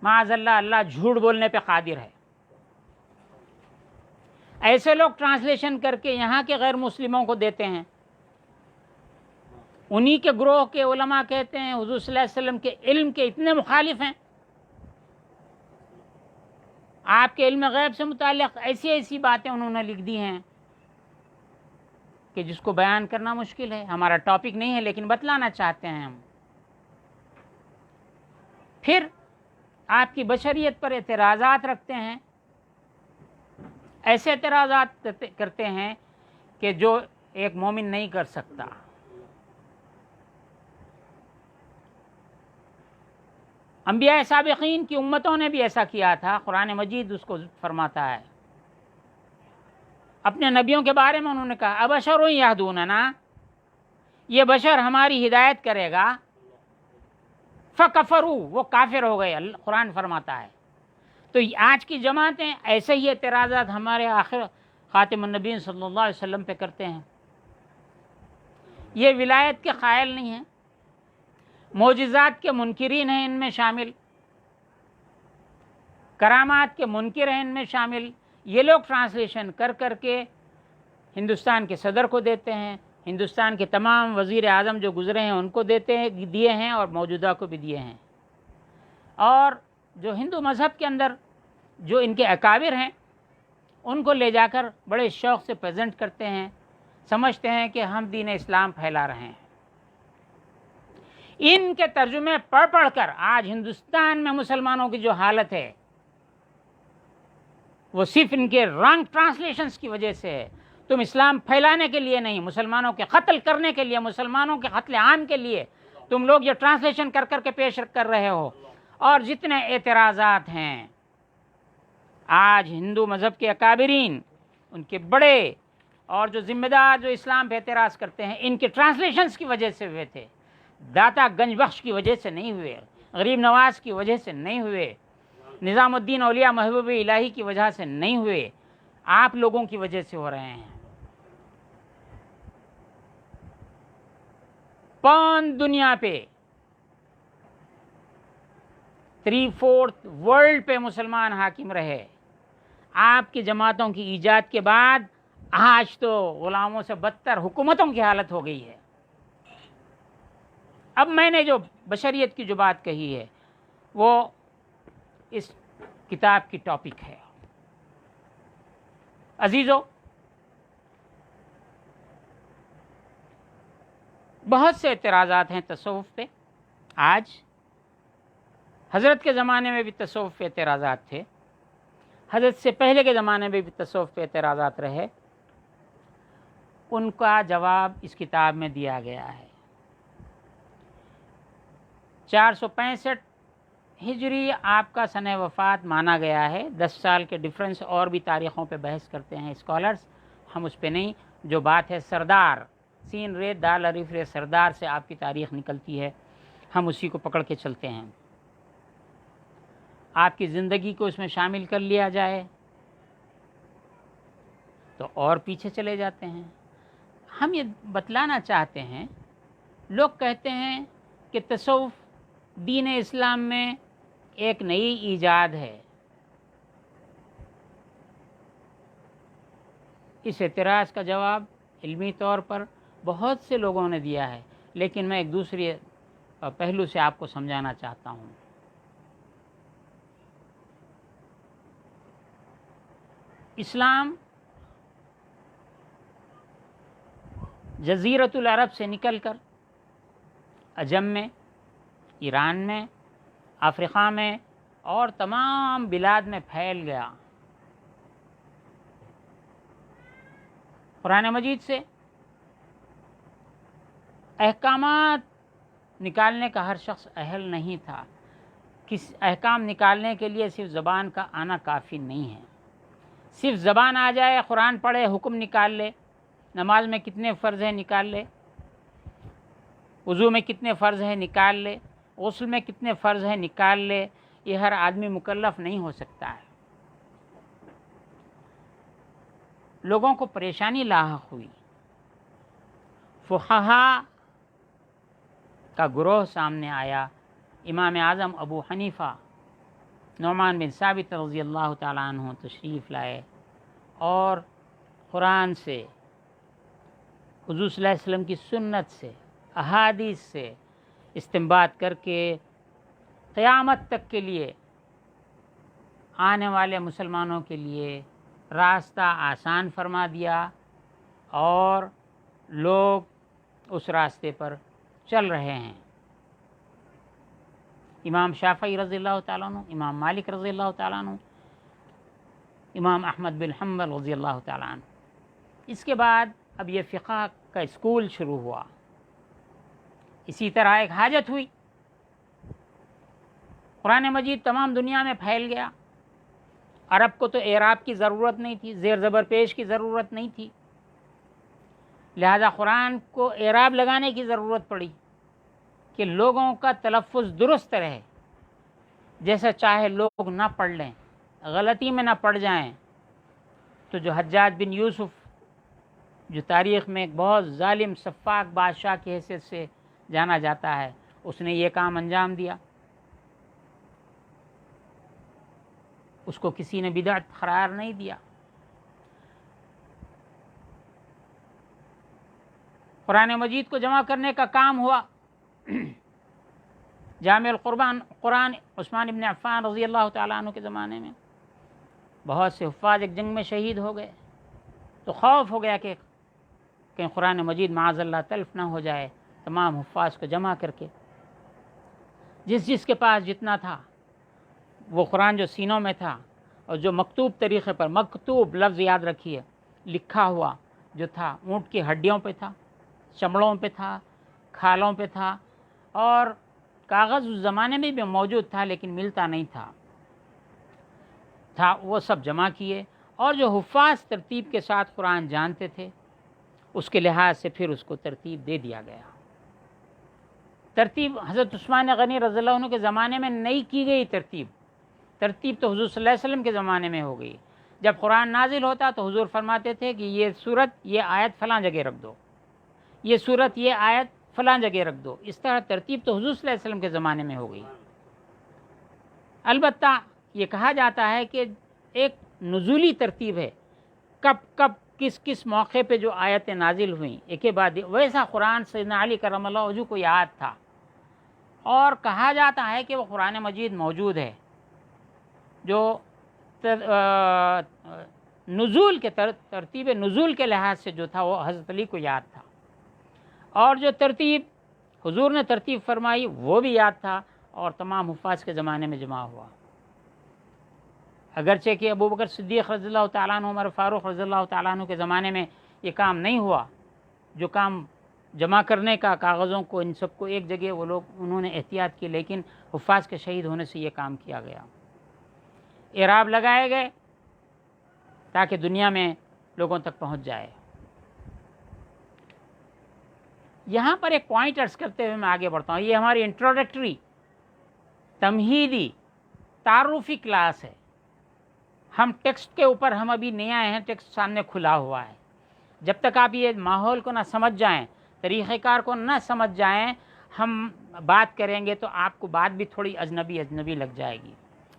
معاذ اللہ جھوٹ بولنے پہ قادر ہے. ایسے لوگ ٹرانسلیشن کر کے یہاں کے غیر مسلموں کو دیتے ہیں. انہی کے گروہ کے علماء کہتے ہیں حضور صلی اللہ علیہ وسلم کے علم کے اتنے مخالف ہیں، آپ کے علم غیب سے متعلق ایسی ایسی باتیں انہوں نے لکھ دی ہیں کہ جس کو بیان کرنا مشکل ہے. ہمارا ٹاپک نہیں ہے لیکن بتلانا چاہتے ہیں ہم. پھر آپ کی بشریت پر اعتراضات رکھتے ہیں، ایسے اعتراضات کرتے ہیں کہ جو ایک مومن نہیں کر سکتا. انبیاء سابقین کی امتوں نے بھی ایسا کیا تھا. قرآن مجید اس کو فرماتا ہے. اپنے نبیوں کے بارے میں انہوں نے کہا ابشر یہدوننا، یہ بشر ہماری ہدایت کرے گا. فکفروا، وہ کافر ہو گئے، قرآن فرماتا ہے. تو آج کی جماعتیں ایسے ہی اعتراضات ہمارے آخر خاتم النبیین صلی اللہ علیہ وسلم پہ کرتے ہیں. یہ ولایت کے قائل نہیں ہیں، معجزات کے منکرین ہیں ان میں شامل، کرامات کے منکر ہیں ان میں شامل. یہ لوگ ٹرانسلیشن کر کر کے ہندوستان کے صدر کو دیتے ہیں، ہندوستان کے تمام وزیر اعظم جو گزرے ہیں ان کو دیے ہیں اور موجودہ کو بھی دیے ہیں. اور جو ہندو مذہب کے اندر جو ان کے اکابر ہیں ان کو لے جا کر بڑے شوق سے پریزنٹ کرتے ہیں، سمجھتے ہیں کہ ہم دین اسلام پھیلا رہے ہیں. ان کے ترجمے پڑھ پڑھ کر آج ہندوستان میں مسلمانوں کی جو حالت ہے وہ صرف ان کے رانگ ٹرانسلیشنز کی وجہ سے ہے. تم اسلام پھیلانے کے لیے نہیں، مسلمانوں کے قتل کرنے کے لیے، مسلمانوں کے قتل عام کے لیے تم لوگ یہ ٹرانسلیشن کر کر کے پیش کر رہے ہو. اور جتنے اعتراضات ہیں آج ہندو مذہب کے اکابرین، ان کے بڑے اور جو ذمہ دار جو اسلام پہ اعتراض کرتے ہیں، ان کے ٹرانسلیشنز کی وجہ سے ہوئے تھے. داتا گنج بخش کی وجہ سے نہیں ہوئے، غریب نواز کی وجہ سے نہیں ہوئے، نظام الدین اولیاء محبوب الہی کی وجہ سے نہیں ہوئے، آپ لوگوں کی وجہ سے ہو رہے ہیں. پون دنیا پہ 3/4 ورلڈ پہ مسلمان حاکم رہے. آپ کی جماعتوں کی ایجاد کے بعد آج تو غلاموں سے بدتر حکومتوں کی حالت ہو گئی ہے. اب میں نے جو بشریت کی جو بات کہی ہے وہ اس کتاب کی ٹاپک ہے. عزیزو، بہت سے اعتراضات ہیں تصوف پہ. آج حضرت کے زمانے میں بھی تصوف پہ اعتراضات تھے، حضرت سے پہلے کے زمانے میں بھی تصوف پہ اعتراضات رہے. ان کا جواب اس کتاب میں دیا گیا ہے. 465 ہجری آپ کا سنہ وفات مانا گیا ہے. 10 سال کے ڈفرنس، اور بھی تاریخوں پہ بحث کرتے ہیں اسکالرز، ہم اس پہ نہیں. جو بات ہے سردار، سین رے دال الف رے، سردار سے آپ کی تاریخ نکلتی ہے، ہم اسی کو پکڑ کے چلتے ہیں. آپ کی زندگی کو اس میں شامل کر لیا جائے تو اور پیچھے چلے جاتے ہیں۔ ہم یہ بتلانا چاہتے ہیں، لوگ کہتے ہیں کہ تصوف دین اسلام میں ایک نئی ایجاد ہے۔ اس اعتراض کا جواب علمی طور پر بہت سے لوگوں نے دیا ہے، لیکن میں ایک دوسرے پہلو سے آپ کو سمجھانا چاہتا ہوں۔ اسلام جزیرۃ العرب سے نکل کر عجم میں، ایران میں، افریقہ میں اور تمام بلاد میں پھیل گیا۔ قرآن مجید سے احکامات نکالنے کا ہر شخص اہل نہیں تھا۔ کس احکام نکالنے کے لیے صرف زبان کا آنا کافی نہیں ہے۔ صرف زبان آ جائے، قرآن پڑھے، حکم نکال لے، نماز میں کتنے فرض ہیں نکال لے، وضو میں کتنے فرض ہیں نکال لے، غسل میں کتنے فرض ہیں نکال لے، یہ ہر آدمی مکلف نہیں ہو سکتا ہے۔ لوگوں کو پریشانی لاحق ہوئی۔ فقہا کا گروہ سامنے آیا۔ امام اعظم ابو حنیفہ نعمان بن ثابت رضی اللہ تعالیٰ عنہ تشریف لائے اور قرآن سے، حضور صلی اللہ علیہ وسلم کی سنت سے، احادیث سے استنباط کر کے قیامت تک کے لیے آنے والے مسلمانوں کے لیے راستہ آسان فرما دیا، اور لوگ اس راستے پر چل رہے ہیں۔ امام شافعی رضی اللہ تعالیٰ عنہ، امام مالک رضی اللہ تعالیٰ عنہ، امام احمد بن حنبل رضی اللہ تعالیٰ عنہ۔ اس کے بعد اب یہ فقہ کا اسکول شروع ہوا۔ اسی طرح ایک حاجت ہوئی، قرآن مجید تمام دنیا میں پھیل گیا۔ عرب کو تو اعراب کی ضرورت نہیں تھی، زیر زبر پیش کی ضرورت نہیں تھی، لہذا قرآن کو اعراب لگانے کی ضرورت پڑی کہ لوگوں کا تلفظ درست رہے، جیسا چاہے لوگ نہ پڑھ لیں، غلطی میں نہ پڑ جائیں۔ تو جو حجاج بن یوسف، جو تاریخ میں ایک بہت ظالم سفاک بادشاہ کی حیثیت سے جانا جاتا ہے، اس نے یہ کام انجام دیا۔ اس کو کسی نے بدعت قرار نہیں دیا۔ قرآن مجید کو جمع کرنے کا کام ہوا۔ جامع قرآن عثمان ابن عفان رضی اللہ تعالیٰ عنہ کے زمانے میں بہت سے حفاظ ایک جنگ میں شہید ہو گئے، تو خوف ہو گیا کہ کہیں قرآن مجید معاذ اللہ تلف نہ ہو جائے۔ تمام حفاظ کو جمع کر کے جس کے پاس جتنا تھا وہ قرآن جو سینوں میں تھا، اور جو مکتوب طریقے پر، مکتوب لفظ یاد رکھیے، لکھا ہوا جو تھا، اونٹ کی ہڈیوں پہ تھا، چمڑوں پہ تھا، کھالوں پہ تھا، اور کاغذ اس زمانے میں بھی موجود تھا لیکن ملتا نہیں تھا، وہ سب جمع کیے، اور جو حفاظ ترتیب کے ساتھ قرآن جانتے تھے اس کے لحاظ سے پھر اس کو ترتیب دے دیا گیا۔ ترتیب حضرت عثمان غنی رضی اللہ عنہ کے زمانے میں نہیں کی گئی، ترتیب تو حضور صلی اللہ علیہ وسلم کے زمانے میں ہو گئی۔ جب قرآن نازل ہوتا تو حضور فرماتے تھے کہ یہ سورت، یہ آیت فلاں جگہ رکھ دو، یہ سورت، یہ آیت فلاں جگہ رکھ دو۔ اس طرح ترتیب تو حضور صلی اللہ علیہ وسلم کے زمانے میں ہو گئی۔ البتہ یہ کہا جاتا ہے کہ ایک نزولی ترتیب ہے، کب کس موقع پہ جو آیتیں نازل ہوئیں ایک کے بعد، ویسا قرآن سیدنا علی کرم اللہ وجہہ کو یاد تھا، اور کہا جاتا ہے کہ وہ قرآن مجید موجود ہے جو نزول کے ترتیب نزول کے لحاظ سے جو تھا وہ حضرت علی کو یاد تھا، اور جو ترتیب حضور نے ترتیب فرمائی وہ بھی یاد تھا، اور تمام حفاظ کے زمانے میں جمع ہوا۔ اگرچہ کہ ابو بکر صدیق رضی اللہ تعالیٰ عنہ، عمر فاروق رضی اللہ تعالیٰ عنہ کے زمانے میں یہ کام نہیں ہوا، جو کام جمع کرنے کا، کاغذوں کو، ان سب کو ایک جگہ وہ لوگ انہوں نے احتیاط کی، لیکن حفاظ کے شہید ہونے سے یہ کام کیا گیا۔ اعراب لگائے گئے تاکہ دنیا میں لوگوں تک پہنچ جائے۔ یہاں پر ایک پوائنٹ عرض کرتے ہوئے میں آگے بڑھتا ہوں، یہ ہماری انٹروڈکٹری، تمہیدی تعارفی کلاس ہے. ہم ٹیکسٹ کے اوپر ہم ابھی نہیں آئے ہیں، ٹیکسٹ سامنے کھلا ہوا ہے. جب تک آپ یہ ماحول کو نہ سمجھ جائیں، طریقہ کار کو نہ سمجھ جائیں، ہم بات کریں گے تو آپ کو بات بھی تھوڑی اجنبی لگ جائے گی.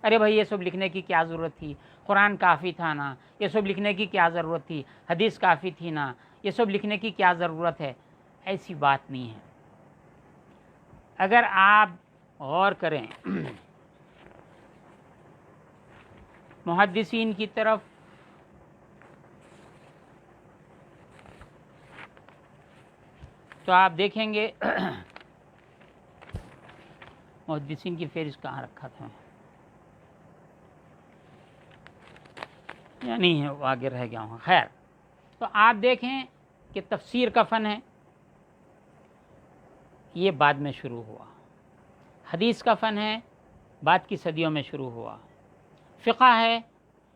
ارے بھائی یہ سب لکھنے کی کیا ضرورت تھی، قرآن کافی تھا نا، یہ سب لکھنے کی کیا ضرورت تھی، حدیث کافی تھی نا، یہ سب لکھنے کی کیا ضرورت ہے. ایسی بات نہیں ہے. اگر آپ غور کریں محدثین کی طرف، تو آپ دیکھیں گے محدثین کی فہرست کہاں رکھا تھا، یا نہیں ہے، وہ آگے رہ گیا ہوں. خیر، تو آپ دیکھیں کہ تفسیر کا فن ہے، یہ بعد میں شروع ہوا. حدیث کا فن ہے، بعد کی صدیوں میں شروع ہوا. فقہ ہے،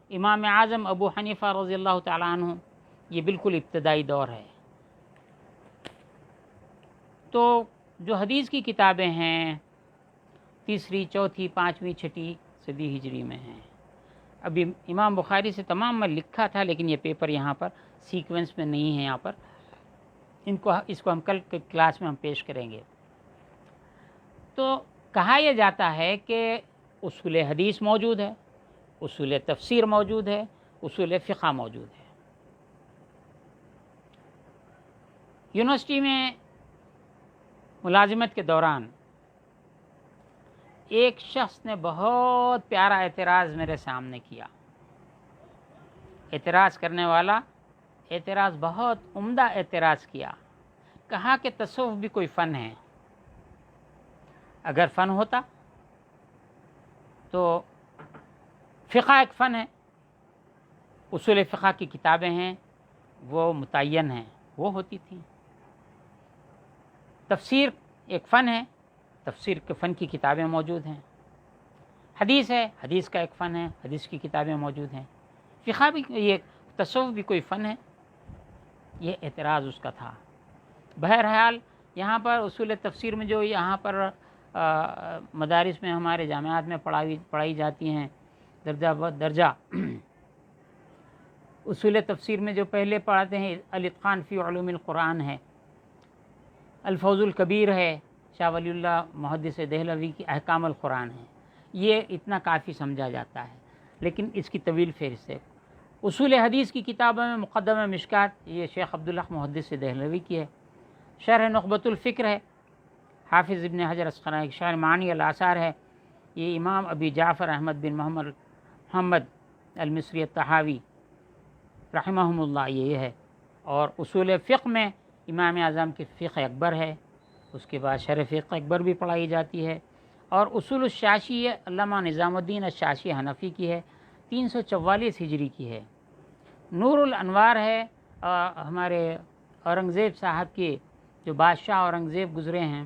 امام اعظم ابو حنیفہ رضی اللہ تعالیٰ عنہ، یہ بالکل ابتدائی دور ہے. تو جو حدیث کی کتابیں ہیں 3ری، 4تھی، 5ویں، 6ٹھی صدی ہجری میں ہیں. ابھی امام بخاری سے تمام میں لکھا تھا، لیکن یہ پیپر یہاں پر سیکوینس میں نہیں ہے. یہاں پر اس کو ہم کل کلاس میں ہم پیش کریں گے. تو کہا یہ جاتا ہے کہ اصول حدیث موجود ہے، اصول تفسیر موجود ہے، اصول فقہ موجود ہے. یونیورسٹی میں ملازمت کے دوران ایک شخص نے بہت پیارا اعتراض میرے سامنے کیا. اعتراض کرنے والا بہت عمدہ اعتراض کیا. کہا کہ تصوف بھی کوئی فن ہے. اگر فن ہوتا تو فقہ ایک فن ہے، اصول فقہ کی کتابیں ہیں وہ متعین ہیں، وہ ہوتی تھیں. تفسیر ایک فن ہے، تفسیر کے فن کی کتابیں موجود ہیں. حدیث ہے، حدیث کا ایک فن ہے، حدیث کی کتابیں موجود ہیں. فقہ بھی، یہ تصوف بھی کوئی فن ہے. یہ اعتراض اس کا تھا. بہرحال یہاں پر اصول تفسیر میں جو یہاں پر مدارس میں ہمارے جامعات میں پڑھائی جاتی ہیں درجہ اصول تفسیر میں جو پہلے پڑھاتے ہیں الاتقان فی علوم القرآن ہے، الفوز الکبیر ہے، شاہ ولی اللہ محدث دہلوی کی احکام القرآن ہے. یہ اتنا کافی سمجھا جاتا ہے، لیکن اس کی طویل فہرست ہے. اصول حدیث کی کتابوں میں مقدمہ مشکات، یہ شیخ عبداللہ محدث دہلوی کی ہے. شرح نخبۃ الفکر ہے، حافظ ابن حجر اسقلانی. شرح معانی الآثار ہے، یہ امام ابی جعفر احمد بن محمد المصری الطحاوی رحمہم اللہ، یہ ہے. اور اصول فقہ میں امام اعظم کی فقہ اکبر ہے، اس کے بعد شرح فقہ اکبر بھی پڑھائی جاتی ہے. اور اصول الشاشی ہے، علامہ نظام الدین الشاشی حنفی کی ہے، 344 ہجری کی ہے. نور الانوار ہے، ہمارے اورنگزیب صاحب کے، جو بادشاہ اورنگزیب گزرے ہیں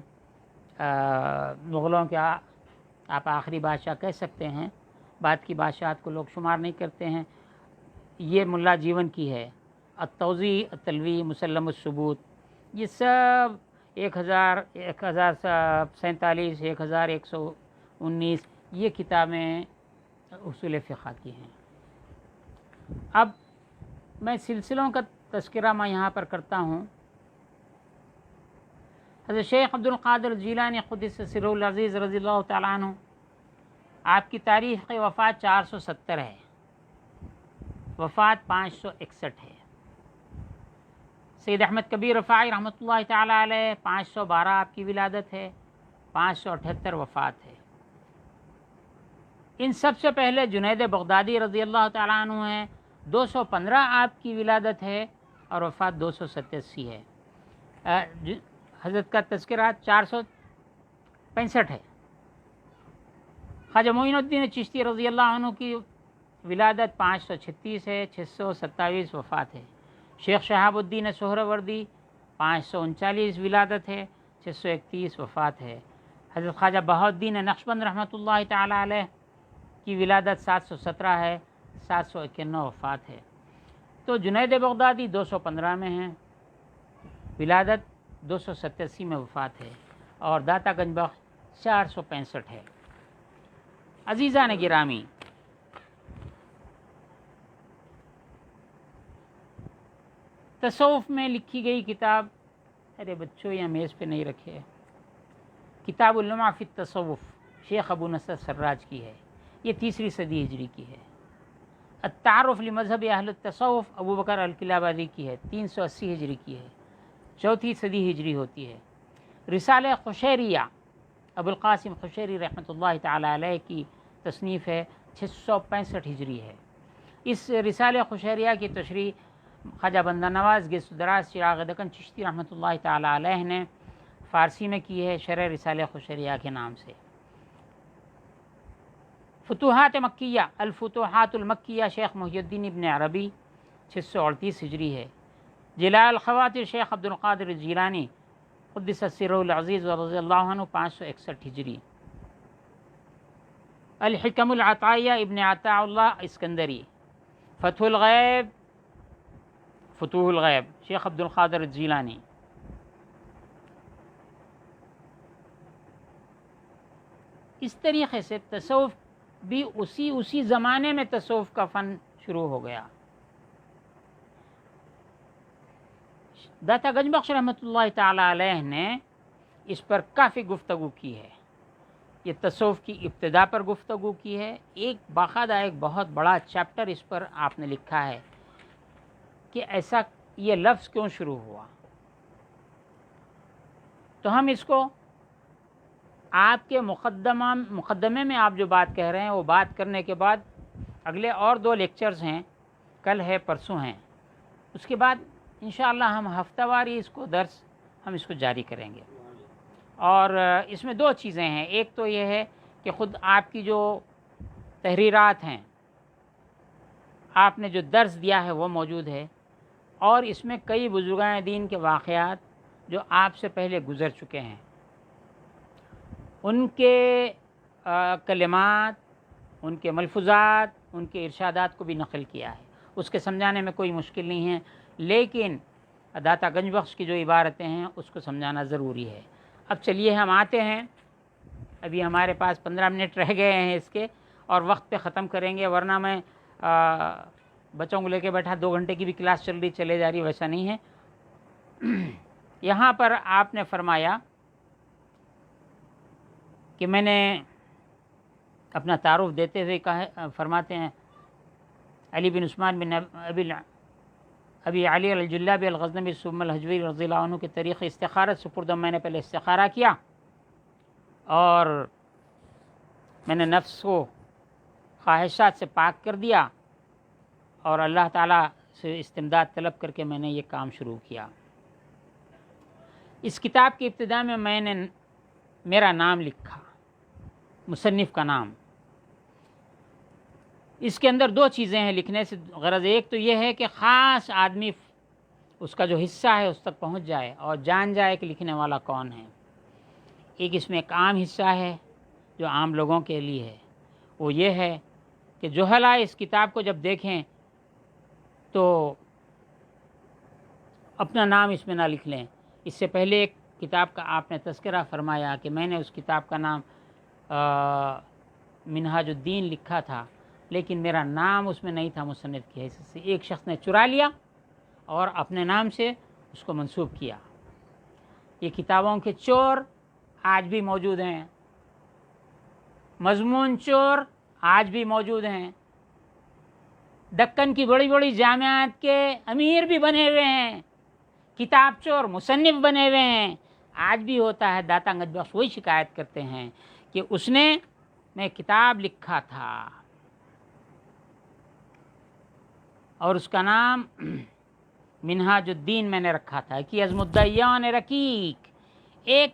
مغلوں کے، آپ آخری بادشاہ کہہ سکتے ہیں، بعد کی بادشاہت کو لوگ شمار نہیں کرتے ہیں. یہ ملا جیون کی ہے. التوضیح، التلوی، مسلم الثبوت، یہ سب 1047، 1119 یہ کتابیں اصول فقہ کی ہیں. اب میں سلسلوں کا تذکرہ میں یہاں پر کرتا ہوں. حضرت شیخ عبد القادر جیلانی قدس سرہ العزیز رضی اللہ تعالیٰ عنہ، آپ کی تاریخ وفات 470 ہے، وفات 561 ہے. سید احمد کبیر رفاعی رحمۃ اللہ تعالیٰ علیہ 512 آپ کی ولادت ہے، 578 وفات ہے. ان سب سے پہلے جنید بغدادی رضی اللہ تعالیٰ عنہ ہیں، 215 آپ کی ولادت ہے اور وفات 287 ہے. حضرت کا تذکرہ 465 ہے. خواجہ معین الدین چشتی رضی اللہ عنہ کی ولادت 536 ہے، 627 وفات ہے. شیخ شہاب الدین سہروردی 539 ولادت ہے، 631 وفات ہے. حضرت خواجہ بہاؤالدین نقشبند رحمۃ اللہ تعالیٰ علیہ کی ولادت 717 ہے، 791 وفات ہے. تو جنید بغدادی 215 میں ہیں، ولادت 287 میں وفات ہے. اور داتا گنج بخش 465 ہے. عزیزان گرامی، تصوف میں لکھی گئی کتاب، ارے بچوں یہ میز پہ نہیں رکھے، کتاب اللمع فی التصوف شیخ ابو نصر سراج کی ہے، یہ 3 صدی ہجری کی ہے۔ التعارف لمذہب اہل التصوف ابو بکر الکلابادی کی ہے، 380 ہجری کی ہے، 4 صدی ہجری ہوتی ہے۔ رسالہ قشیریہ ابو القاسم قشیری رحمۃ اللہ تعالی علیہ کی تصنیف ہے، 665 ہجری ہے۔ اس رسالہ قشیریہ کی تشریح خواجہ بندہ نواز گیسو دراز چراغ دکن چشتی رحمۃ اللہ تعالی علیہ نے فارسی میں کی ہے، شرح رسالہ قشیریہ کے نام سے۔ فتوحات مکیہ الفتوحات المکیہ شیخ محی الدین ابن عربی 638 ہجری ہے۔ جلال الخواطر شیخ عبد القادر الجیلانی قدس سرہ العزیز ورضی اللہ عنہ 561 ہجری۔ الحکم العطائیہ ابن عطاء اللہ اسکندری۔ فتح الغیب فتوح الغیب شیخ عبد القادر الجیلانی۔ اس طریقے سے تصوف بھی اسی زمانے میں تصوف کا فن شروع ہو گیا۔ داتا گنج بخش رحمۃ اللہ تعالی علیہ نے اس پر کافی گفتگو کی ہے، یہ تصوف کی ابتدا پر گفتگو کی ہے، ایک باقاعدہ ایک بہت بڑا چیپٹر اس پر آپ نے لکھا ہے کہ ایسا یہ لفظ کیوں شروع ہوا۔ تو ہم اس کو آپ کے مقدمے میں آپ جو بات کہہ رہے ہیں وہ بات کرنے کے بعد اگلے اور 2 لیکچرز ہیں، کل ہے پرسوں ہیں، اس کے بعد انشاءاللہ ہم ہفتہ واری اس کو درس ہم اس کو جاری کریں گے۔ اور اس میں 2 چیزیں ہیں، ایک تو یہ ہے کہ خود آپ کی جو تحریرات ہیں، آپ نے جو درس دیا ہے وہ موجود ہے، اور اس میں کئی بزرگان دین کے واقعات جو آپ سے پہلے گزر چکے ہیں ان کے کلمات، ان کے ملفوظات، ان کے ارشادات کو بھی نقل کیا ہے، اس کے سمجھانے میں کوئی مشکل نہیں ہے، لیکن داتا گنج بخش کی جو عبارتیں ہیں اس کو سمجھانا ضروری ہے۔ اب چلیے ہم آتے ہیں، ابھی ہمارے پاس 15 منٹ رہ گئے ہیں اس کے، اور وقت پہ ختم کریں گے، ورنہ میں بچوں کو لے کے بیٹھا 2 گھنٹے کی بھی کلاس چل رہی چلے جا رہی، ویسا نہیں ہے۔ یہاں پر آپ نے فرمایا کہ میں نے اپنا تعارف دیتے ہوئے کہا، فرماتے ہیں علی بن عثمان بن ابی علی الجلابی الغزنوی ثم الحجوی رضی اللہ عنہ کے طریق استخارت سپردم، میں نے پہلے استخارہ کیا اور میں نے نفس کو خواہشات سے پاک کر دیا اور اللہ تعالیٰ سے استمداد طلب کر کے میں نے یہ کام شروع کیا۔ اس کتاب کی ابتدا میں نے میرا نام لکھا، مصنف کا نام۔ اس کے اندر 2 چیزیں ہیں لکھنے سے غرض، ایک تو یہ ہے کہ خاص آدمی اس کا جو حصہ ہے اس تک پہنچ جائے اور جان جائے کہ لکھنے والا کون ہے۔ ایک اس میں ایک عام حصہ ہے جو عام لوگوں کے لیے ہے، وہ یہ ہے کہ جوہلا اس کتاب کو جب دیکھیں تو اپنا نام اس میں نہ لکھ لیں۔ اس سے پہلے ایک کتاب کا آپ نے تذکرہ فرمایا کہ میں نے اس کتاب کا نام منہاج الدین لکھا تھا، لیکن میرا نام اس میں نہیں تھا مصنف کی حیثیت سے، ایک شخص نے چرا لیا اور اپنے نام سے اس کو منسوب کیا۔ یہ کتابوں کے چور آج بھی موجود ہیں، مضمون چور آج بھی موجود ہیں، دکن کی بڑی بڑی جامعات کے امیر بھی بنے ہوئے ہیں، کتاب چور مصنف بنے ہوئے ہیں، آج بھی ہوتا ہے۔ داتا گنج بخش وہی شکایت کرتے ہیں کہ اس نے میں کتاب لکھا تھا اور اس کا نام منہاج الدین میں نے رکھا تھا کہ از مدعیان رقیق، ایک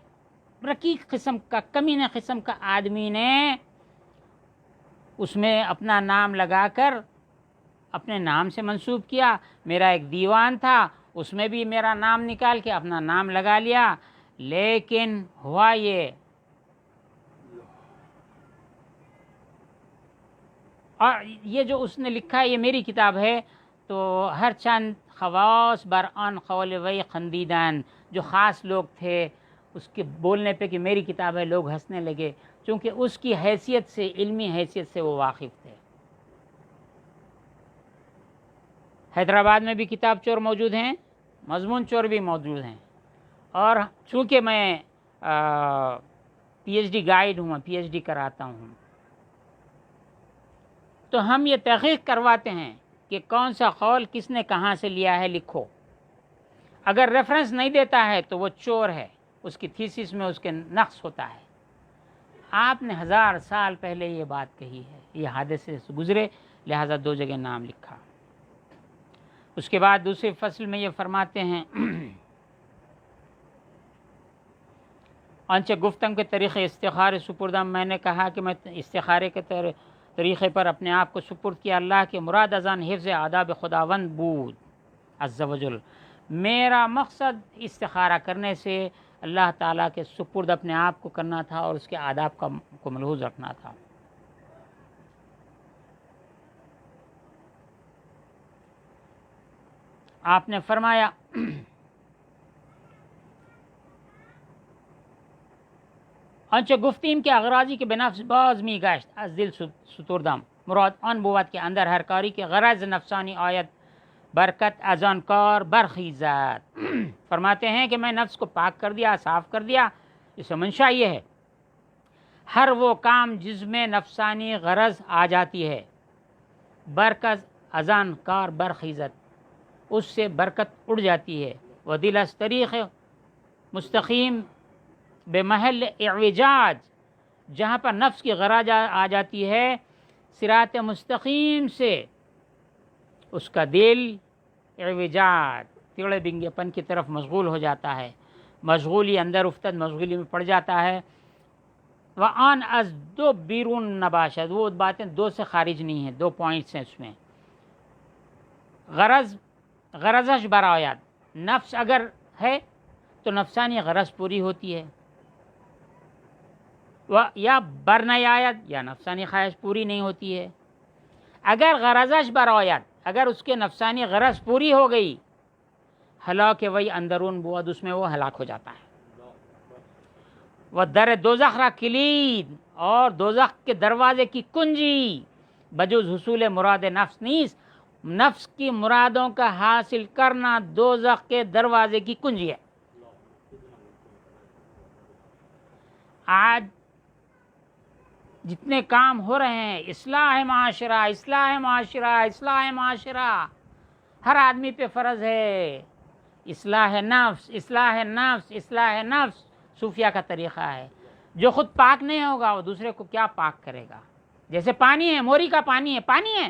رقیق قسم کا کمینہ قسم کا آدمی نے اس میں اپنا نام لگا کر اپنے نام سے منسوب کیا۔ میرا ایک دیوان تھا اس میں بھی میرا نام نکال کے اپنا نام لگا لیا، لیکن ہوا یہ، اور یہ جو اس نے لکھا ہے یہ میری کتاب ہے، تو ہر چند خواص بر آن قول وی خندیدن، جو خاص لوگ تھے اس کے بولنے پہ کہ میری کتاب ہے لوگ ہنسنے لگے، چونکہ اس کی حیثیت سے، علمی حیثیت سے وہ واقف تھے۔ حیدرآباد میں بھی کتاب چور موجود ہیں، مضمون چور بھی موجود ہیں، اور چونکہ میں پی ایچ ڈی گائیڈ ہوں، میں پی ایچ ڈی کراتا ہوں، تو ہم یہ تحقیق کرواتے ہیں کہ کون سا قول کس نے کہاں سے لیا ہے، لکھو۔ اگر ریفرنس نہیں دیتا ہے تو وہ چور ہے، اس کی تھیسس میں اس کے نقص ہوتا ہے۔ آپ نے 1000 سال پہلے یہ بات کہی ہے، یہ حادثے سے گزرے، لہذا 2 جگہ نام لکھا۔ اس کے بعد دوسری فصل میں یہ فرماتے ہیں انچہ گفتم کے طریقے استخارِ سپردم، میں نے کہا کہ میں استخارے کے طریقے پر اپنے آپ کو سپرد کیا اللہ کے مراد ازان حفظ آداب خداوند بود عز و جل۔ میرا مقصد استخارہ کرنے سے اللہ تعالیٰ کے سپرد اپنے آپ کو کرنا تھا اور اس کے آداب کو ملحوظ رکھنا تھا۔ آپ نے فرمایا انچہ گفتیم کے اغراضی کے بنفس باز می گشت از دل ستردم، مراد آن بود کے اندر ہر کاری کے غرض نفسانی آیت برکت از آن کار برخیزد۔ فرماتے ہیں کہ میں نفس کو پاک کر دیا، صاف کر دیا، اس منشا یہ ہے ہر وہ کام جس میں نفسانی غرض آ جاتی ہے، برکت از آن کار برخیزد، اس سے برکت اڑ جاتی ہے۔ وہ دل از طریق مستقیم بے محل اعوجاج، جہاں پر نفس کی غرض آ جاتی ہے صراط مستقیم سے، اس کا دل اعوجاج ٹیڑے بنگے پن کی طرف مشغول ہو جاتا ہے، مشغولی اندر افتد مشغولی میں پڑ جاتا ہے۔ وآن از دو بیرون نباشد، وہ باتیں 2 سے خارج نہیں ہیں، 2 پوائنٹس ہیں اس میں۔ غرضش برآید، نفس اگر ہے تو نفسانی غرض پوری ہوتی ہے، یا بر نہیں آید یا نفسانی خواہش پوری نہیں ہوتی ہے۔ اگر غرضش برآید، اگر اس کے نفسانی غرض پوری ہو گئی، ہلاک وہی اندرون بود، اس میں وہ ہلاک ہو جاتا ہے۔ وہ در دوزخ را کلید، اور دوزخ کے دروازے کی کنجی بجز حصول مراد نفس نیست، نفس کی مرادوں کا حاصل کرنا دوزخ کے دروازے کی کنجی ہے۔ آج جتنے کام ہو رہے ہیں، اصلاح معاشرہ، اصلاح معاشرہ، اصلاح معاشرہ، ہر آدمی پہ فرض ہے اصلاح نفس، اصلاح نفس، اصلاح نفس۔ صوفیہ کا طریقہ ہے، جو خود پاک نہیں ہوگا وہ دوسرے کو کیا پاک کرے گا؟ جیسے پانی ہے، موری کا پانی ہے، پانی ہے،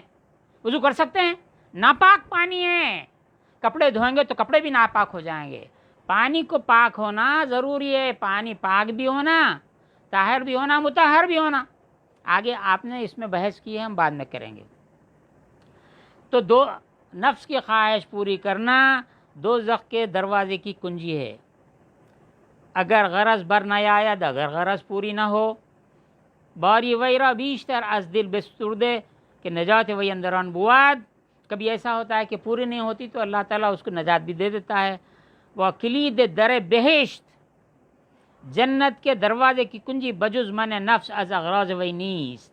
وضو کر سکتے ہیں؟ ناپاک پانی ہے، کپڑے دھوئیں گے تو کپڑے بھی ناپاک ہو جائیں گے۔ پانی کو پاک ہونا ضروری ہے، پانی پاک بھی ہونا، طاہر بھی ہونا، مطہر بھی ہونا۔ آگے آپ نے اس میں بحث کی ہے، ہم بعد میں کریں گے۔ تو نفس کی خواہش پوری کرنا دوزخ کے دروازے کی کنجی ہے۔ اگر غرض بر نہ آید، اگر غرض پوری نہ ہو، باری ویرا بیشتر از دل بستردے کہ نجات وی اندران بود، کبھی ایسا ہوتا ہے کہ پوری نہیں ہوتی تو اللہ تعالیٰ اس کو نجات بھی دے دیتا ہے۔ وہ کلید در بہشت، جنت کے دروازے کی کنجی بجز من نفس از اغراض وی نیست،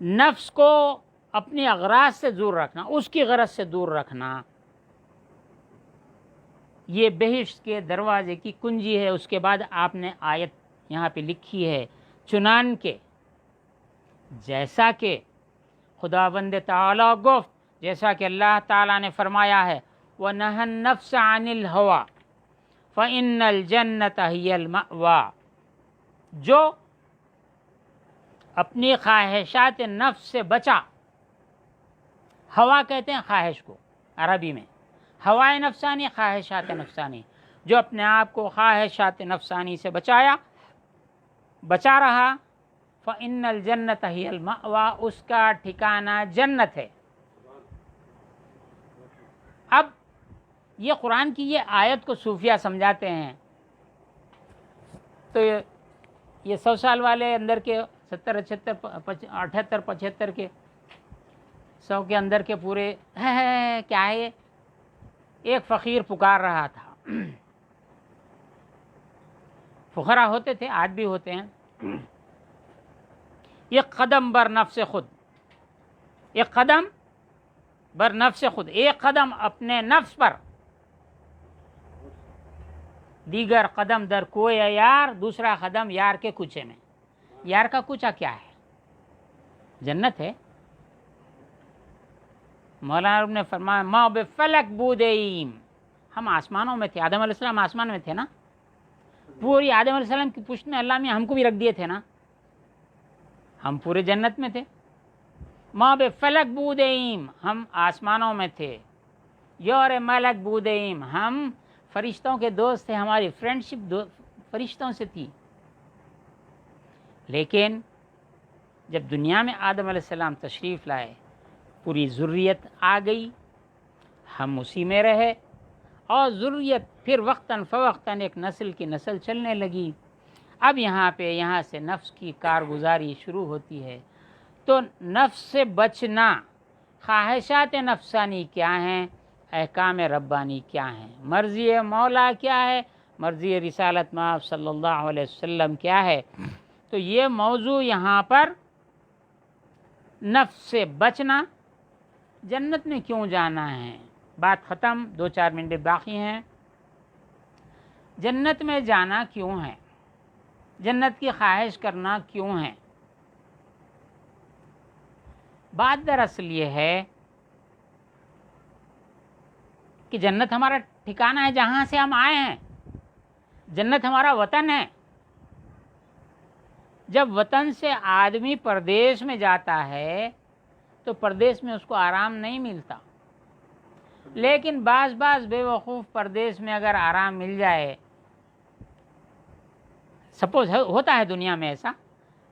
نفس کو اپنی اغراض سے دور رکھنا، اس کی غرض سے دور رکھنا، یہ بہشت کے دروازے کی کنجی ہے۔ اس کے بعد آپ نے آیت یہاں پہ لکھی ہے، چنان کے جیسا کہ خداوند تعالیٰ گفت، جیسا کہ اللہ تعالیٰ نے فرمایا ہے، وَنَهَى النَّفْسَ عَنِ الْهَوَىٰ فَإِنَّ الْجَنَّةَ هِيَ الْمَأْوَىٰ، جو اپنی خواہشات نفس سے بچا، ہوا کہتے ہیں خواہش کو عربی میں، ہوائے نفسانی، خواہشات نفسانی، جو اپنے آپ کو خواہشات نفسانی سے بچا رہا، فَإِنَّ الْجَنَّةَ هِيَ الْمَأْوَىٰ، اس کا ٹھکانہ جنت ہے۔ اب یہ قرآن کی یہ آیت کو صوفیہ سمجھاتے ہیں، تو یہ 100 سال والے اندر کے 70 78 75 کے 100 کے اندر کے پورے کیا ہے؟ ایک فقیر پکار رہا تھا فقراء ہوتے تھے، آج بھی ہوتے ہیں. ایک قدم بر نفس خود، ایک قدم بر نفس خود، ایک قدم اپنے نفس پر، دیگر قدم در کوئے یار، دوسرا قدم یار کے کوچے میں. یار کا کوچہ کیا ہے؟ جنت ہے. مولانا روم نے فرمایا ما بفلک بودیم، ہم آسمانوں میں تھے، آدم علیہ السلام آسمان میں تھے نا، پوری آدم علیہ السلام کی پشت میں اللہ میں ہم کو بھی رکھ دیے تھے نا، ہم پورے جنت میں تھے. ما بفلک بودیم، ہم آسمانوں میں تھے. یور ملک بودیم، ہم فرشتوں کے دوست تھے، ہماری فرینڈشپ فرشتوں سے تھی. لیکن جب دنیا میں آدم علیہ السلام تشریف لائے، پوری ذریت آ گئی، ہم اسی میں رہے، اور ذریت پھر وقتاً فوقتاً ایک نسل کی نسل چلنے لگی. اب یہاں سے نفس کی کارگزاری شروع ہوتی ہے. تو نفس سے بچنا، خواہشات نفسانی کیا ہیں، احکام ربانی کیا ہیں، مرضی مولا کیا ہے، مرضی رسالت مآب صلی اللہ علیہ وسلم کیا ہے. تو یہ موضوع یہاں پر نفس سے بچنا، جنت میں کیوں جانا ہے. بات ختم، 2-4 منٹ باقی ہیں. جنت میں جانا کیوں ہے، جنت کی خواہش کرنا کیوں ہے. بات دراصل یہ ہے کہ جنت ہمارا ٹھکانہ ہے، جہاں سے ہم آئے ہیں. جنت ہمارا وطن ہے. جب وطن سے آدمی پردیس میں جاتا ہے تو پردیس میں اس کو آرام نہیں ملتا. لیکن بعض بے وقوف پردیس میں اگر آرام مل جائے، سپوز ہوتا ہے دنیا میں ایسا،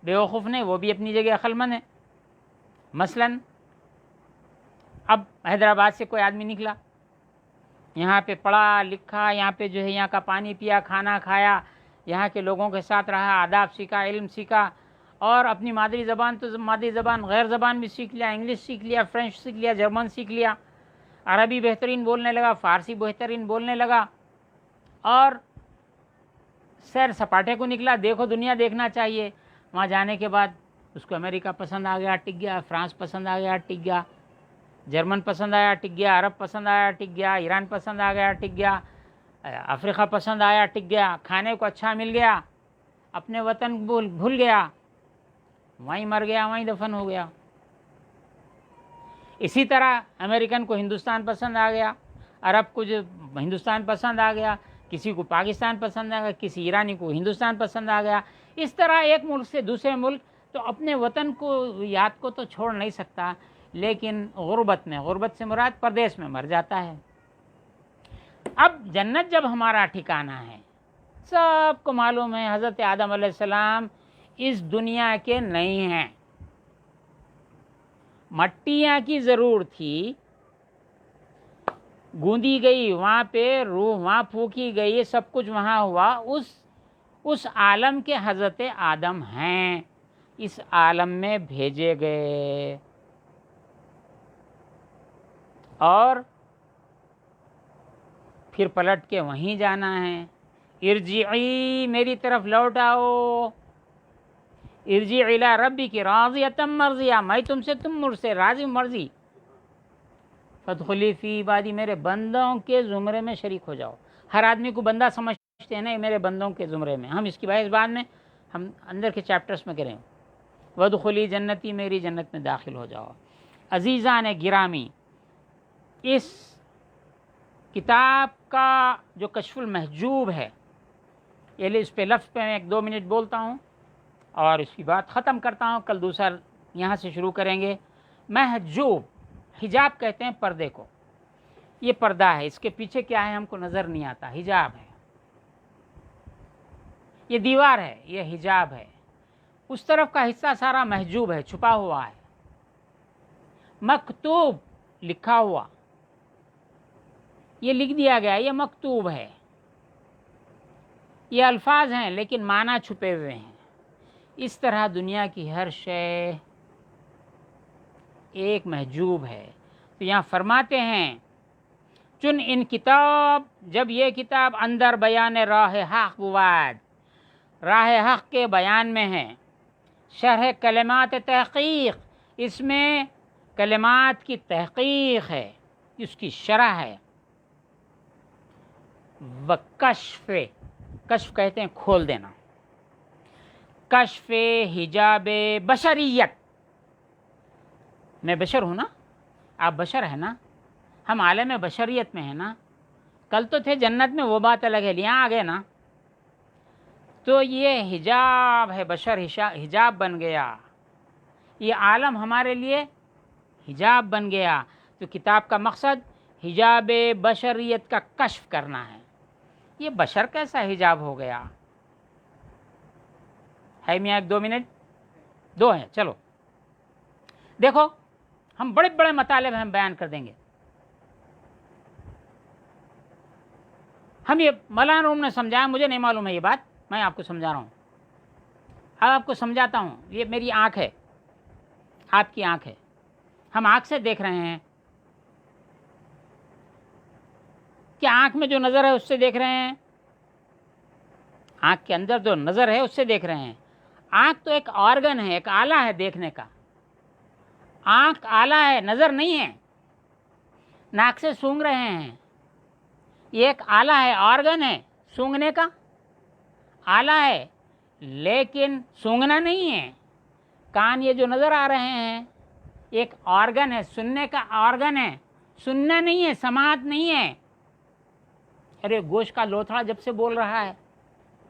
بے وقوف نہیں، وہ بھی اپنی جگہ عقلمند ہے. مثلا اب حیدرآباد سے کوئی آدمی نکلا، یہاں پہ پڑھا لکھا، یہاں پہ جو ہے یہاں کا پانی پیا، کھانا کھایا، یہاں کے لوگوں کے ساتھ رہا، آداب سیکھا، علم سیکھا، اور اپنی مادری زبان تو مادری زبان، غیر زبان بھی سیکھ لیا، انگلش سیکھ لیا، فرینچ سیکھ لیا، جرمن سیکھ لیا، عربی بہترین بولنے لگا، فارسی بہترین بولنے لگا، اور سیر سپاٹے کو نکلا. دیکھو دنیا دیکھنا چاہیے. وہاں جانے کے بعد اس کو امریکہ پسند آ گیا، ٹک گیا، فرانس پسند آ گیا، ٹک گیا، جرمن پسند آیا، ٹک گیا، عرب پسند آیا، ٹک گیا، ایران پسند آ گیا، ٹک گیا، افریقہ پسند آیا، ٹک گیا، کھانے کو اچھا مل گیا، اپنے وطن بھول گیا، وہیں مر گیا، وہیں دفن ہو گیا. اسی طرح امریکن کو ہندوستان پسند آ گیا، عرب کو جو ہندوستان پسند آ گیا، کسی کو پاکستان پسند آ گیا، کسی ایرانی کو ہندوستان پسند آ گیا. اس طرح ایک ملک سے دوسرے ملک، تو اپنے وطن کو یاد کو تو چھوڑ نہیں سکتا، لیکن غربت سے مراد پردیس میں مر جاتا ہے. اب جنت جب ہمارا ٹھکانہ ہے، سب کو معلوم ہے حضرت آدم علیہ السلام اس دنیا کے نہیں ہیں. مٹیاں کی ضرور تھی، گوندی گئی وہاں پہ، روح وہاں پھونکی گئی، سب کچھ وہاں ہوا. اس عالم کے حضرت آدم ہیں، اس عالم میں بھیجے گئے، اور پھر پلٹ کے وہیں جانا ہے. ارجعی، میری طرف لوٹ آؤ. ارجعی الی ربک راضیۃ مرضیہ، میں تم سے راضی مرضی. فادخلی فی عبادی، میرے بندوں کے زمرے میں شریک ہو جاؤ. ہر آدمی کو بندہ سمجھتے ہیں نا، میرے بندوں کے زمرے میں. ہم اس کی بحث بعد میں ہم اندر کے چیپٹرز میں کریں. وادخلی جنتی، میری جنت میں داخل ہو جاؤ. عزیزان گرامی، اس کتاب کا جو کشف المحجوب ہے، یہ اس پہ لفظ پہ میں 1-2 منٹ بولتا ہوں اور اس کی بات ختم کرتا ہوں. کل دوسرا یہاں سے شروع کریں گے. محجوب، حجاب کہتے ہیں پردے کو. یہ پردہ ہے، اس کے پیچھے کیا ہے ہم کو نظر نہیں آتا. حجاب ہے، یہ دیوار ہے، یہ حجاب ہے. اس طرف کا حصہ سارا محجوب ہے، چھپا ہوا ہے. مکتوب، لکھا ہوا، یہ لکھ دیا گیا، یہ مکتوب ہے. یہ الفاظ ہیں لیکن معنی چھپے ہوئے ہیں. اس طرح دنیا کی ہر شے ایک محجوب ہے. تو یہاں فرماتے ہیں چن ان کتاب، جب یہ کتاب اندر بیان راہ حق بود، راہ حق کے بیان میں ہے، شرح کلمات تحقیق، اس میں کلمات کی تحقیق ہے، اس کی شرح ہے، وکشف، کشف کہتے ہیں کھول دینا، کشف حجاب بشریت، میں بشر ہوں نا، آپ بشر ہیں نا، ہم عالم بشریت میں ہیں نا، کل تو تھے جنت میں، وہ بات الگ ہے، یہاں آ گئے نا، تو یہ حجاب ہے، بشر حجاب بن گیا، یہ عالم ہمارے لیے حجاب بن گیا۔ تو کتاب کا مقصد حجاب بشریت کا کشف کرنا ہے۔ یہ بشر کیسا حجاب ہو گیا ہے میاں؟ 1-2 منٹ، 2 ہیں، چلو دیکھو، ہم بڑے بڑے مطالب ہم بیان کر دیں گے۔ ہم یہ مولانا روم نے سمجھایا، مجھے نہیں معلوم ہے یہ بات، میں آپ کو سمجھا رہا ہوں، اب آپ کو سمجھاتا ہوں۔ یہ میری آنکھ ہے، آپ کی آنکھ ہے، ہم آنکھ سے دیکھ رہے ہیں، کیا آنکھ میں جو نظر ہے اس سے دیکھ رہے ہیں؟ آنکھ کے اندر جو نظر ہے اس سے دیکھ رہے ہیں۔ آنکھ تو ایک آرگن ہے، ایک آلہ ہے دیکھنے کا، آنکھ آلہ ہے، نظر نہیں ہے۔ ناک سے سونگھ رہے ہیں، یہ ایک آلہ ہے، آرگن ہے، سونگھنے کا آلہ ہے، لیکن سونگھنا نہیں ہے۔ کان یہ جو نظر آ رہے ہیں ایک آرگن ہے، سننے کا آرگن ہے، سننا نہیں ہے، سماعت نہیں ہے۔ ارے گوشت کا لوتھڑا جب سے بول رہا ہے،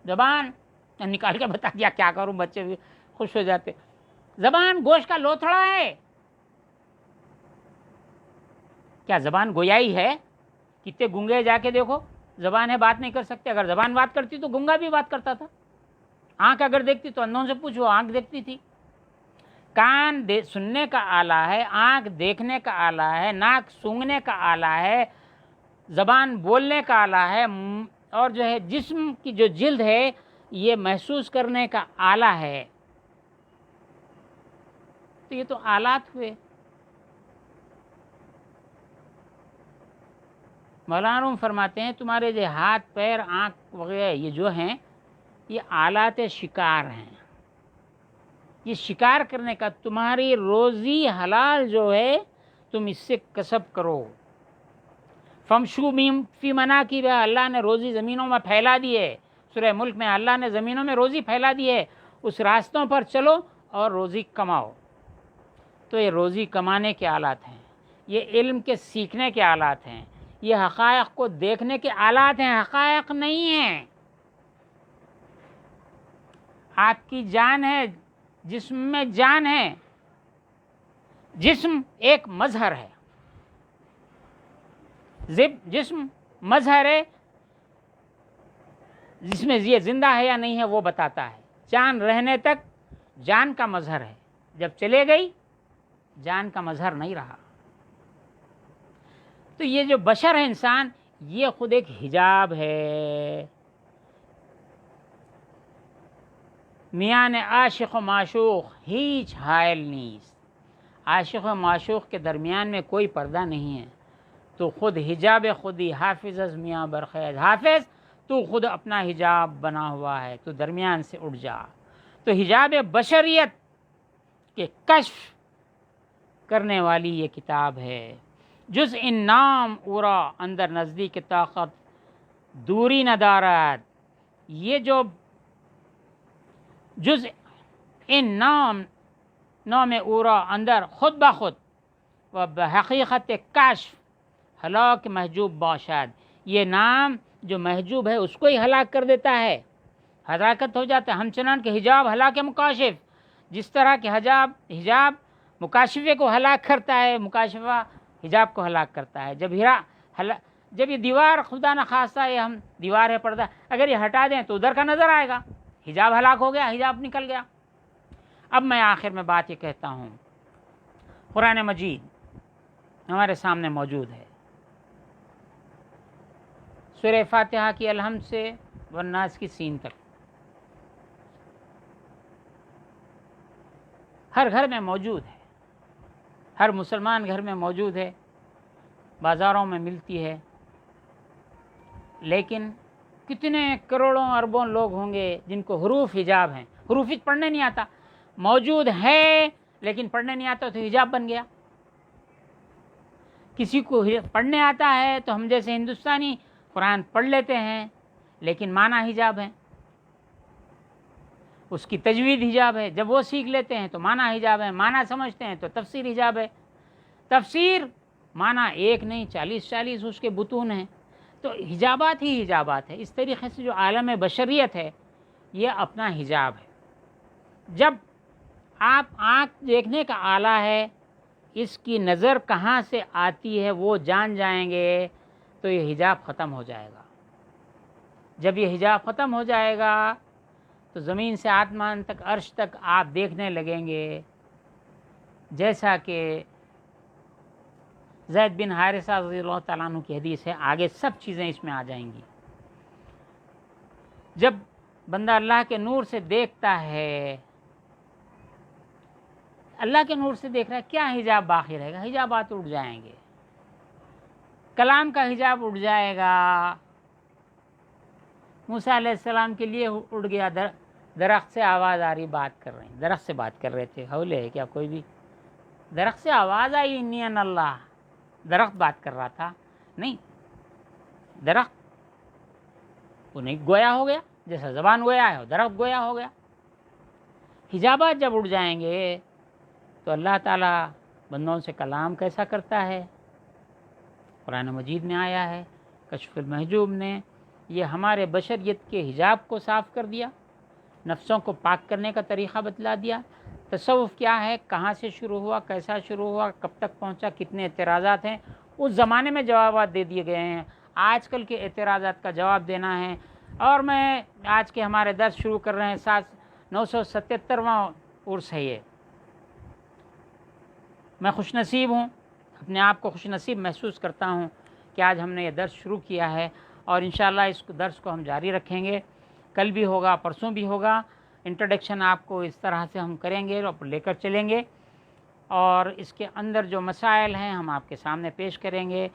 زبان نکال کے بتا دیا، کیا کروں، بچے بھی خوش ہو جاتے۔ زبان گوشت کا لوتھڑا ہے، کیا زبان گویائی ہے؟ کتنے گنگے جا کے دیکھو، زبانیں بات نہیں کر سکتے، اگر زبان بات کرتی تو گنگا بھی بات کرتا تھا۔ آنکھ اگر دیکھتی تو اندھوں سے پوچھو، آنکھ دیکھتی تھی۔ کان سننے کا آلہ ہے، آنکھ دیکھنے کا آلہ ہے، ناک سونگھنے کا آلہ ہے، زبان بولنے کا آلہ ہے، اور جو ہے جسم کی جو جلد ہے یہ محسوس کرنے کا آلہ ہے۔ تو یہ تو آلات ہوئے۔ مولانا روم فرماتے ہیں تمہارے جو ہاتھ، پیر، آنکھ وغیرہ یہ جو ہیں یہ آلات شکار ہیں، یہ شکار کرنے کا، تمہاری روزی حلال جو ہے تم اس سے کسب کرو۔ فمشو فی مناکبہ، اللہ نے روزی زمینوں میں پھیلا دی ہے، سورہ ملک میں اللہ نے زمینوں میں روزی پھیلا دی ہے، اس راستوں پر چلو اور روزی کماؤ۔ تو یہ روزی کمانے کے آلات ہیں، یہ علم کے سیکھنے کے آلات ہیں، یہ حقائق کو دیکھنے کے آلات ہیں، حقائق نہیں ہیں۔ آپ کی جان ہے، جسم میں جان ہے، جسم ایک مظہر ہے، جسم مظہر ہے، جس میں یہ زندہ ہے یا نہیں ہے وہ بتاتا ہے۔ جان رہنے تک جان کا مظہر ہے، جب چلے گئی جان کا مظہر نہیں رہا۔ تو یہ جو بشر ہے، انسان، یہ خود ایک حجاب ہے۔ میان عاشق و معشوق ہیچ حائل نیست، عاشق و معشوق کے درمیان میں کوئی پردہ نہیں ہے، تو خود حجاب خودی حافظ از میاں برخیز، حافظ تو خود اپنا حجاب بنا ہوا ہے، تو درمیان سے اٹھ جا۔ تو حجاب بشریت کے کشف کرنے والی یہ کتاب ہے۔ جز ان نام اورا اندر نزدیک طاقت دوری نہ دارد، یہ جو جز ان نام اورا اندر خود بخود و بحقیقت کشف ہلاک محجوب باشد، یہ نام جو محجوب ہے اس کو ہی ہلاک کر دیتا ہے، ہلاکت ہو جاتا ہے۔ ہم چنان کہ حجاب ہلاک مکاشف، جس طرح کہ حجاب مکاشفے کو ہلاک کرتا ہے، مکاشفہ حجاب کو ہلاک کرتا ہے۔ جب یہ دیوار، خدا نخواستہ یہ ہم دیوار ہے، پردہ، اگر یہ ہٹا دیں تو ادھر کا نظر آئے گا، حجاب ہلاک ہو گیا، حجاب نکل گیا۔ اب میں آخر میں بات یہ کہتا ہوں، قرآن مجید ہمارے سامنے موجود ہے، سورہ فاتحہ کی الحمد سے والناس کی سین تک، ہر گھر میں موجود ہے، ہر مسلمان گھر میں موجود ہے، بازاروں میں ملتی ہے، لیکن کتنے کروڑوں اربوں لوگ ہوں گے جن کو حروف حجاب ہیں، حروف پڑھنے نہیں آتا، موجود ہے لیکن پڑھنے نہیں آتا تو حجاب بن گیا۔ کسی کو پڑھنے آتا ہے تو ہم جیسے ہندوستانی قرآن پڑھ لیتے ہیں لیکن معنی حجاب ہے، اس کی تجوید حجاب ہے، جب وہ سیکھ لیتے ہیں تو معنی حجاب ہے، معنی سمجھتے ہیں تو تفسیر حجاب ہے، تفسیر معنی ایک نہیں 40 اس کے بطون ہیں، تو حجابات ہی حجابات ہے۔ اس طریقے سے جو عالم بشریت ہے یہ اپنا حجاب ہے۔ جب آپ آنکھ دیکھنے کا آلہ ہے، اس کی نظر کہاں سے آتی ہے وہ جان جائیں گے تو یہ حجاب ختم ہو جائے گا۔ جب یہ حجاب ختم ہو جائے گا تو زمین سے آسمان تک، عرش تک آپ دیکھنے لگیں گے، جیسا کہ زید بن حارثہ رضی اللہ تعالیٰ عنہ کی حدیث ہے، آگے سب چیزیں اس میں آ جائیں گی۔ جب بندہ اللہ کے نور سے دیکھتا ہے، اللہ کے نور سے دیکھ رہا ہے، کیا حجاب باقی رہے گا؟ حجابات اٹھ جائیں گے، کلام کا حجاب اٹھ جائے گا۔ موسیٰ علیہ السلام کے لیے اٹھ گیا، درخت سے آواز آ رہی، بات کر رہے ہیں، درخت سے بات کر رہے تھے، حولے ہے کیا کوئی بھی؟ درخت سے آواز آئی انی ان اللہ، درخت بات کر رہا تھا؟ نہیں، درخت انہیں گویا ہو گیا، جیسا زبان گویا ہے درخت گویا ہو گیا۔ حجابات جب اٹھ جائیں گے تو اللہ تعالیٰ بندوں سے کلام کیسا کرتا ہے؟ قرآن مجید میں آیا ہے، کشف المحجوب نے یہ ہمارے بشریت کے حجاب کو صاف کر دیا، نفسوں کو پاک کرنے کا طریقہ بتلا دیا۔ تصوف کیا ہے، کہاں سے شروع ہوا، کیسا شروع ہوا، کب تک پہنچا، کتنے اعتراضات ہیں، اس زمانے میں جوابات دے دیے گئے ہیں، آج کل کے اعتراضات کا جواب دینا ہے۔ اور میں آج کے ہمارے درس شروع کر رہے ہیں، 977واں عرس ہے یہ۔ میں خوش نصیب ہوں، اپنے آپ کو خوش نصیب محسوس کرتا ہوں کہ آج ہم نے یہ درس شروع کیا ہے، اور انشاءاللہ اس درس کو ہم جاری رکھیں گے، کل بھی ہوگا، پرسوں بھی ہوگا۔ انٹروڈکشن آپ کو اس طرح سے ہم کریں گے اور لے کر چلیں گے، اور اس کے اندر جو مسائل ہیں ہم آپ کے سامنے پیش کریں گے۔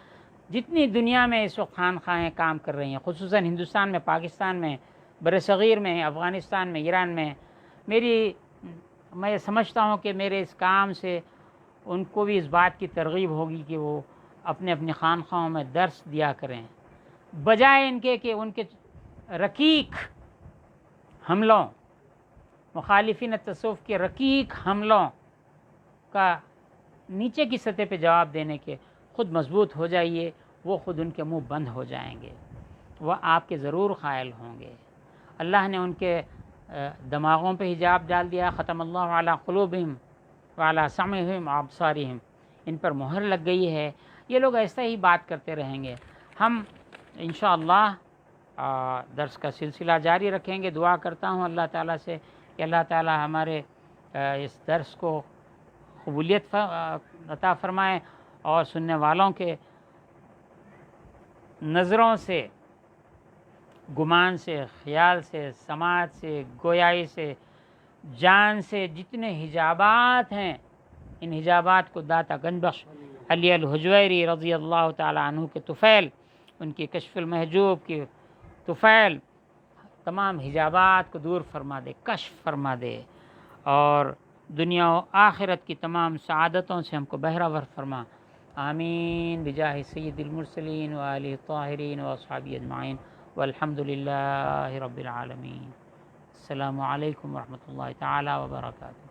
جتنی دنیا میں اس وقت خانقاہیں کام کر رہی ہیں، خصوصاً ہندوستان میں، پاکستان میں، برصغیر میں، افغانستان میں، ایران میں، میں سمجھتا ہوں کہ میرے اس کام سے ان کو بھی اس بات کی ترغیب ہوگی کہ وہ اپنے اپنی خانقاہوں میں درس دیا کریں، بجائے ان کے کہ ان کے رقیق حملوں، مخالفین تصوف کے رقیق حملوں کا نیچے کی سطح پہ جواب دینے کے، خود مضبوط ہو جائیے، وہ خود ان کے منہ بند ہو جائیں گے، وہ آپ کے ضرور قائل ہوں گے۔ اللہ نے ان کے دماغوں پہ حجاب ڈال دیا، ختم اللہ علی قلوبہم وعلی سمعہم وابصارہم، ان پر مہر لگ گئی ہے۔ یہ لوگ ایسا ہی بات کرتے رہیں گے۔ ہم انشاءاللہ درس کا سلسلہ جاری رکھیں گے۔ دعا کرتا ہوں اللہ تعالیٰ سے کہ اللہ تعالیٰ ہمارے اس درس کو قبولیت عطا فرمائے، اور سننے والوں کے نظروں سے، گمان سے، خیال سے، سماعت سے، گویائی سے، جان سے جتنے حجابات ہیں، ان حجابات کو داتا گنج بخش علی الحجویری رضی اللہ تعالیٰ عنہ کے طفیل، ان کی کشف المحجوب کی طفیل، تمام حجابات کو دور فرما دے، کشف فرما دے، اور دنیا و آخرت کی تمام سعادتوں سے ہم کو بہرہ فرما۔ آمین بجاہ سید المرسلین و آلہ الطاہرین و اصحابہ اجمعین، والحمد للہ رب العالمین۔ السلام علیکم ورحمۃ اللہ تعالی وبرکاتہ۔